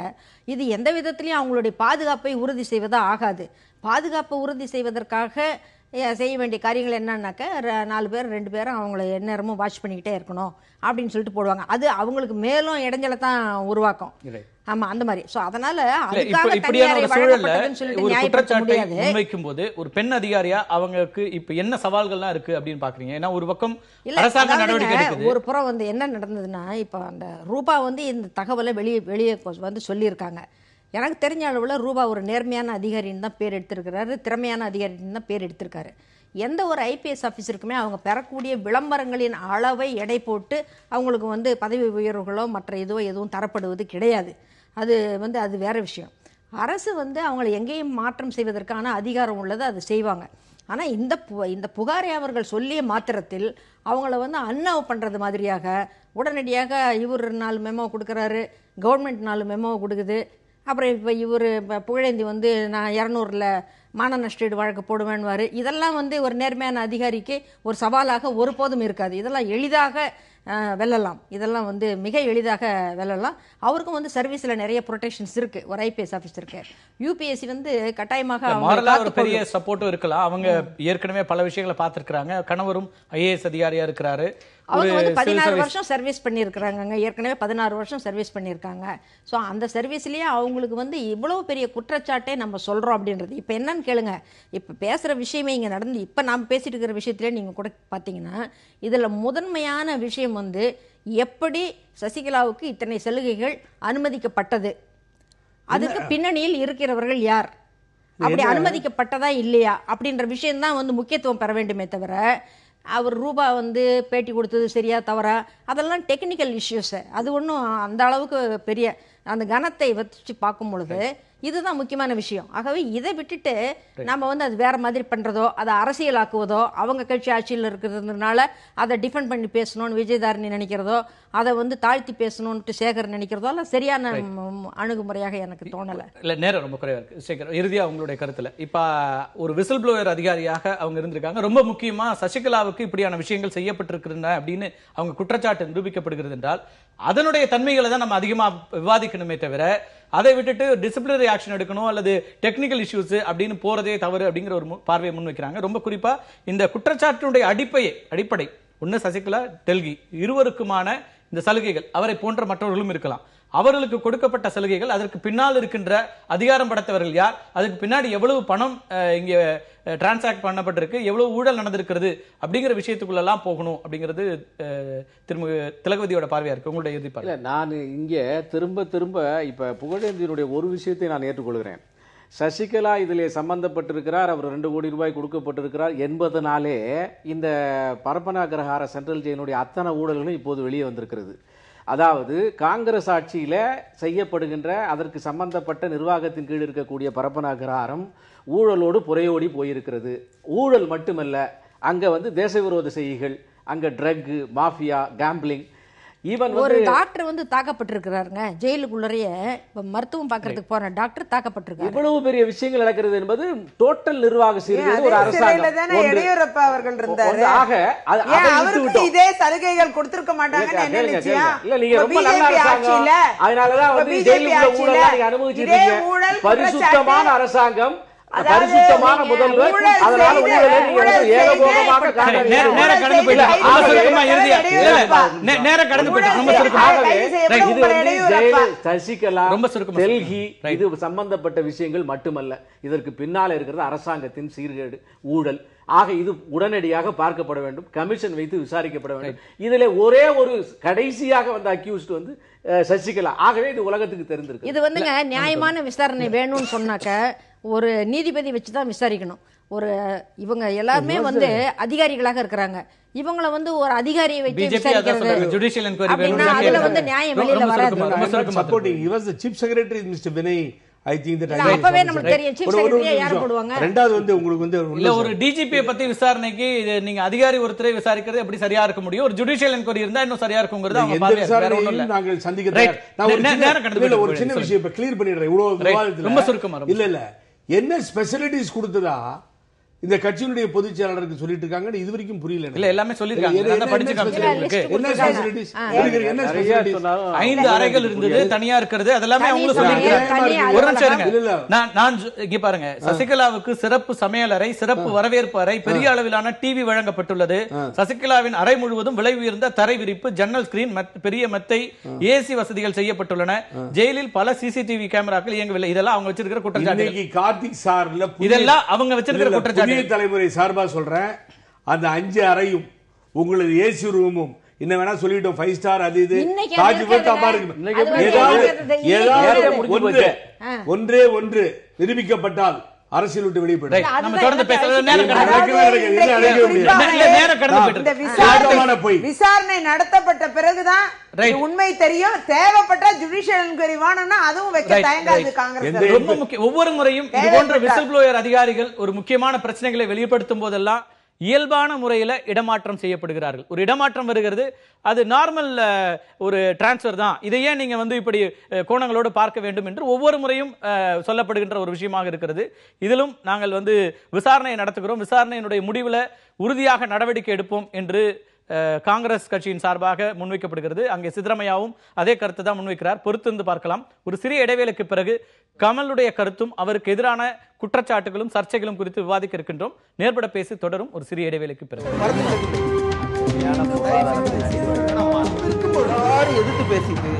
இது எந்த விதத்திலையும் அவங்களுடைய பாதுகாப்பை உறுதி செய்வதா ஆகாது. பாதுகாப்பை உறுதி செய்வதற்காக செய்ய வேண்டிய காரியங்கள் என்னன்னாக்க 4 பேர் 2 பேரும் அவங்கள எந்நேரமும் வாட்ச் பண்ணிக்கிட்டே இருக்கணும் அப்படின்னு சொல்லிட்டு போடுவாங்க. அது அவங்களுக்கு மேலும் இடைஞ்சலை தான் உருவாக்கும். ஆமா, அந்த மாதிரி. சோ அதனால முன்வைக்கும் போது ஒரு பெண் அதிகாரியா அவங்களுக்கு இப்ப என்ன சவால்கள்லாம் இருக்கு அப்படின்னு பாக்குறீங்க? ஏன்னா ஒரு பக்கம் அரசாங்க நடவடிக்கை எடுக்குது, ஒரு புறம் வந்து என்ன நடந்ததுன்னா இப்ப அந்த ரூபா வந்து இந்த தகவலை வெளியே வந்து சொல்லியிருக்காங்க. எனக்கு தெரிஞ்ச அளவில் ரூபா ஒரு நேர்மையான அதிகாரின்னு தான் பேர் எடுத்திருக்கிறாரு, திறமையான அதிகாரின்னு தான் பேர் எடுத்திருக்காரு. எந்த ஒரு ஐபிஎஸ் ஆஃபீஸருக்குமே அவங்க பெறக்கூடிய விளம்பரங்களின் அளவை எடை போட்டு அவங்களுக்கு வந்து பதவி உயர்வுகளோ மற்ற எதுவும் தரப்படுவது கிடையாது. அது வேற விஷயம். அரசு வந்து அவங்களை எங்கேயும் மாற்றம் செய்வதற்கான அதிகாரம் உள்ளது, அது செய்வாங்க. ஆனா இந்த புகாரை அவர்கள் சொல்லிய மாத்திரத்தில் அவங்கள வந்து அன்னவ் பண்றது மாதிரியாக உடனடியாக இவர் 4 மெமோ கொடுக்குறாரு, கவர்மெண்ட் 4 மெமோ கொடுக்குது. அப்புறம் இப்போ இவர் புகழேந்தி வந்து நான் 200ல் மான நஷ்டீடு வழக்கு போடுவேன்வாரு. இதெல்லாம் வந்து ஒரு நேர்மையான அதிகாரிக்கு ஒரு சவாலாக ஒருபோதும் இருக்காது. இதெல்லாம் எளிதாக வெல்லலாம். இதெல்லாம் வந்து மிக எளிதாக வெல்லலாம். அவருக்கும் வந்து சர்வீஸ்ல நிறைய ப்ரொடெக்ஷன்ஸ் இருக்கு. ஒரு ஐபிஎஸ் ஆஃபீஸருக்கு யூபிஎஸ்சி வந்து கட்டாயமாக ஒரு பெரிய சப்போர்ட்டும் இருக்கலாம். அவங்க ஏற்கனவே பல விஷயங்களை பார்த்திருக்காங்க. கணவரும் ஐஏஎஸ் அதிகாரியா இருக்கிறாரு. அவங்க வந்து 16 வருஷம் சர்வீஸ் பண்ணியிருக்கிறாங்க. ஏற்கனவே 16 வருஷம் சர்வீஸ் பண்ணியிருக்காங்க. ஸோ அந்த சர்வீஸ்லேயே அவங்களுக்கு வந்து இவ்வளவு பெரிய குற்றச்சாட்டை நம்ம சொல்கிறோம் அப்படின்றது. இப்போ என்னன்னு கேளுங்க, இப்போ பேசுகிற விஷயமே இங்கே நடந்து இப்போ நாம் பேசிட்டு இருக்கிற விஷயத்திலே நீங்கள் கூட பார்த்தீங்கன்னா இதில் முதன்மையான விஷயம் வந்து எப்படி சசிகலாவுக்கு இத்தனை சலுகைகள் அனுமதிக்கப்பட்டது, அதுக்கு பின்னணியில் இருக்கிறவர்கள் யார், அப்படி அனுமதிக்கப்பட்டதா இல்லையா அப்படின்ற விஷயம்தான் வந்து முக்கியத்துவம் பெற வேண்டுமே தவிர அவர் ரூபா வந்து பேட்டி கொடுத்தது சரியா தவறா அதெல்லாம் டெக்னிக்கல் இஷ்யூஸ். அது ஒன்றும் அந்த அளவுக்கு பெரிய அந்த கனத்தை வச்சு பார்க்கும் பொழுது இதுதான் முக்கியமான விஷயம். ஆகவே இதை விட்டுட்டு நம்ம வந்து அது வேற மாதிரி பண்றதோ அதை அரசியலாக்குவதோ அவங்க கட்சி ஆட்சியில் இருக்கிறதுனால அதை டிஃபெண்ட் பண்ணி பேசணும்னு விஜயதாரணி நினைக்கிறதோ அதை வந்து தாழ்த்தி பேசணும்னு சேகர் நினைக்கிறதோ எல்லாம் சரியான அணுகுமுறையாக எனக்கு தோணலை. இல்லை, நேரம் ரொம்ப குறைவா இருக்கு. சேகர், இறுதியா உங்களுடைய கருத்துல இப்ப ஒரு விசில் ப்ளோயர் அதிகாரியாக அவங்க இருந்திருக்காங்க. ரொம்ப முக்கியமா சசிகலாவுக்கு இப்படியான விஷயங்கள் செய்யப்பட்டிருக்கின்றன அப்படின்னு அவங்க குற்றச்சாட்டு நிரூபிக்கப்படுகிறது என்றால் அதனுடைய தன்மைகளை தான் நம்ம அதிகமா விவாதிக்கணுமே தவிர அதை விட்டுட்டு டிசிப்ளினரி ஆக்ஷன் எடுக்கணும் அல்லது டெக்னிக்கல் இஷ்யூஸ் அப்படின்னு போறதே தவறு அப்படிங்கிற ஒரு பார்வையை முன்வைக்கிறாங்க. ரொம்ப குறிப்பா இந்த குற்றச்சாட்டினுடைய அடிப்படை ஒன்னு சசிகலா, டெல்கி இருவருக்குமான இந்த சலுகைகள் அவரை போன்ற மற்றவர்களும் இருக்கலாம். அவர்களுக்கு கொடுக்கப்பட்ட சலுகைகள், அதற்கு பின்னால் இருக்கின்ற அதிகாரம் படைத்தவர்கள் யார், அதுக்கு பின்னாடி எவ்வளவு பணம் இங்கே டிரான்சாக்ட் பண்ணப்பட்டிருக்கு, எவ்வளவு ஊழல் நடந்திருக்கிறது அப்படிங்கிற விஷயத்துக்குள்ளெல்லாம் போகணும் அப்படிங்கிறது திலகவதியோட பார்வையா இருக்கு. உங்களுடைய எதிர்பார்ப்பு? நான் இங்கே திரும்ப இப்ப புகழேந்தியினுடைய ஒரு விஷயத்தை நான் ஏற்றுக்கொள்கிறேன். சசிகலா இதிலே சம்பந்தப்பட்டிருக்கிறார், அவர் 2 கோடி ரூபாய் கொடுக்கப்பட்டிருக்கிறார் என்பதனாலே இந்த பரப்பன அக்ரஹார சென்ட்ரல் ஜெயிலுடைய அத்தனை ஊழல்களும் இப்போது வெளியே வந்திருக்கிறது. அதாவது காங்கிரஸ் ஆட்சியில செய்யப்படுகின்ற அதற்கு சம்பந்தப்பட்ட நிர்வாகத்தின் கீழ் இருக்கக்கூடிய பரப்பன அக்ரஹாரம் ஊழலோடு புறையோடி போயிருக்கிறது. ஊழல் மட்டுமல்ல, அங்க வந்து தேச விரோத செய்திகள், அங்க ட்ரக் மாஃபியா, கேம்பிளிங், ஈவன் ஒரு டாக்டர் வந்து தாக்கப்பட்டிருக்கிறாருங்க. ஜெயிலுக்குள்ளேயே மருத்துவம் பார்க்கறதுக்கு போற டாக்டர் தாக்கப்பட்டிருக்காரு. இவ்வளவு பெரிய விஷயங்கள் நடக்கிறது என்பது டோட்டல் நிர்வாக சீர்கேடு. ஒரு அரசாங்கம் எடியூரப்பா அவர்கள் இருந்தாரு. இதே சலுகைகள் கொடுத்திருக்க மாட்டாங்கன்னு என்ன நிச்சயம்? இல்ல, நீங்க ரொம்ப நல்ல அரசாங்கம், அதனாலதான் வந்து ஜெயிலுக்குள்ள ஊழல் நீங்க அனுபவிச்சிருக்கீங்க. பரிசுத்தமான அரசாங்கம், பரிசுத்தமான முதல்வர், அதனால ஏகபோகமாக சசிகலா, டெல்லி, இது சம்பந்தப்பட்ட விஷயங்கள் மட்டுமல்ல, இதற்கு பின்னால இருக்கிறது அரசாங்கத்தின் சீர்கேடு, ஊழல். ஆக இது உடனடியாக பார்க்கப்பட வேண்டும், கமிஷன் வைத்து விசாரிக்கப்பட வேண்டும். இதுல ஒரே ஒரு கடைசியாக வந்த அக்யூஸ்ட் வந்து சசிகலா. ஆகவே இது உலகத்துக்கு தெரிந்திருக்கு. இது வந்துங்க நியாயமான விசாரணை வேணும்னு சொன்னாக்க ஒரு நீதிபதி வச்சுதான் விசாரிக்கணும். ஒரு இவங்க எல்லாருமே வந்து அதிகாரிகளாக இருக்கிறாங்க. இவங்கள வந்து ஒரு அதிகாரியை வச்சு விசாரிக்கிறது ஜுடிஷியல் என்கொயரி அப்படின்னா அதுல வந்து நியாயம் வெளியில வராது. Supporting he was the chief secretary Mr. Vinay. I think that அப்பவே நமக்கு தெரியும் சீஃப் செக்ரட்டரியா யார போடுவாங்க. ரெண்டாவது வந்து உங்களுக்கு வந்து இல்ல, ஒரு டிஜிபி பத்தி விசாரணைக்கு நீங்க அதிகாரி ஒருத்தரை விசாரிக்கிறது எப்படி சரியா இருக்க முடியும்? ஒரு ஜுடிஷியல் என்கொயரி இருந்தா இன்னும் சரியா இருக்கும்ங்கிறது அவங்க பார்வை. வேற ஒண்ணும் இல்ல. நாங்கள் சந்திக்க தயார். நான் ஒரு சின்ன விஷயம் இப்ப கிளியர் பண்ணிடுறேன். இவ்வளவு விவாதத்துல ரொம்ப சுருக்கமா இல்ல என்ன ஸ்பெஷலிட்டிஸ் கொடுத்ததா இந்த கட்சியினுடைய பொதுச் செயலாளருக்கு சொல்லிட்டு இருக்காங்க. இது வரைக்கும் புரியல. இல்ல, எல்லாமே சொல்லிருக்காங்க. நான் படிச்சு காமிச்சிருக்கேன். என்ன ஸ்பெஷலிட்டிஸ்? என்ன ஸ்பெஷலிட்டிஸ்? 5 அறைகள் இருந்தது, தனியா இருக்கிறது, அதெல்லாம் அவங்க சொல்லிருக்காங்க. ஒரு நிமிஷம், நான் இங்க பாருங்க. சசிகலாவுக்கு சிறப்பு சமையலறை, சிறப்பு வரவேற்பு அறை, பெரிய அளவிலான டிவி வழங்கப்பட்டுள்ளது. சசிகலாவின் அறை முழுவதும் விலை உயர்ந்த தரை விரிப்பு, ஜன்னல் ஸ்கிரீன், பெரிய மெத்தை, ஏசி வசதிகள் செய்யப்பட்டுள்ளன. ஜெயிலில் பல சிசிடிவி கேமராக்கள் இயங்கவில்லை. இதெல்லாம் அவங்க வச்சிருக்கிற குற்றச்சாட்டு. கார்த்திக் சார்ல இதெல்லாம் அவங்க வச்சிருக்கிற குற்றச்சாட்டு. தலைமுறை சார்பா சொல்றேன். அந்த 5 அறையும் உங்களது ஏசி ரூமும் என்ன வேணா சொல்லிட்டோம், 5 ஸ்டார் அது இது ஒன்றே ஒன்று நிரூபிக்கப்பட்டால் அரசியல் விட்டு வெளியே போயிடும். Right. நம்ம தொடர்ந்து பேசலாம். நேரம் கடந்து விசாரணை நடத்தப்பட்ட பிறகுதான் உண்மை தெரியும். தேவைப்பட்ட ஜுடிஷியல் என்கொயரி வேணும்னா அதுவும் வைக்க தயங்காது காங்கிரஸ். ரொம்ப முக்கியம். ஒவ்வொரு முறையும் இது போன்ற விசில் ப்ளோயர் அதிகாரிகள் ஒரு முக்கியமான பிரச்சனைகளை வெளிப்படுத்தும் போதெல்லாம் இயல்பான முறையில இடமாற்றம் செய்யப்படுகிறார்கள். ஒரு இடமாற்றம் வருகிறது, அது நார்மல் ஒரு டிரான்ஸ்ஃபர் தான். இதை ஏன் நீங்க இப்படி கோணங்களோடு பார்க்க வேண்டும் என்று ஒவ்வொரு முறையும் சொல்லப்படுகின்ற ஒரு விஷயமாக இருக்கிறது. இதிலும் நாங்கள் விசாரணை நடத்துகிறோம், விசாரணையினுடைய முடிவுல உறுதியாக நடவடிக்கை எடுப்போம் என்று காங்கிரஸ் கட்சியின் சார்பாக முன்வைக்கப்படுகிறது. அங்கே சித்தராமையாவும் அதே கருத்து தான் முன்வைக்கிறார். பொறுத்திருந்து பார்க்கலாம். ஒரு சிறிய இடைவேளைக்கு பிறகு கமலுடைய கருத்தும் அவருக்கு எதிரான குற்றச்சாட்டுகளும் சர்ச்சைகளும் குறித்து விவாதிக்க இருக்கின்றோம். நேர்பட பேசி தொடரும் ஒரு சிறிய இடைவேளைக்கு பிறகு. எதிர்த்து பேசிட்டு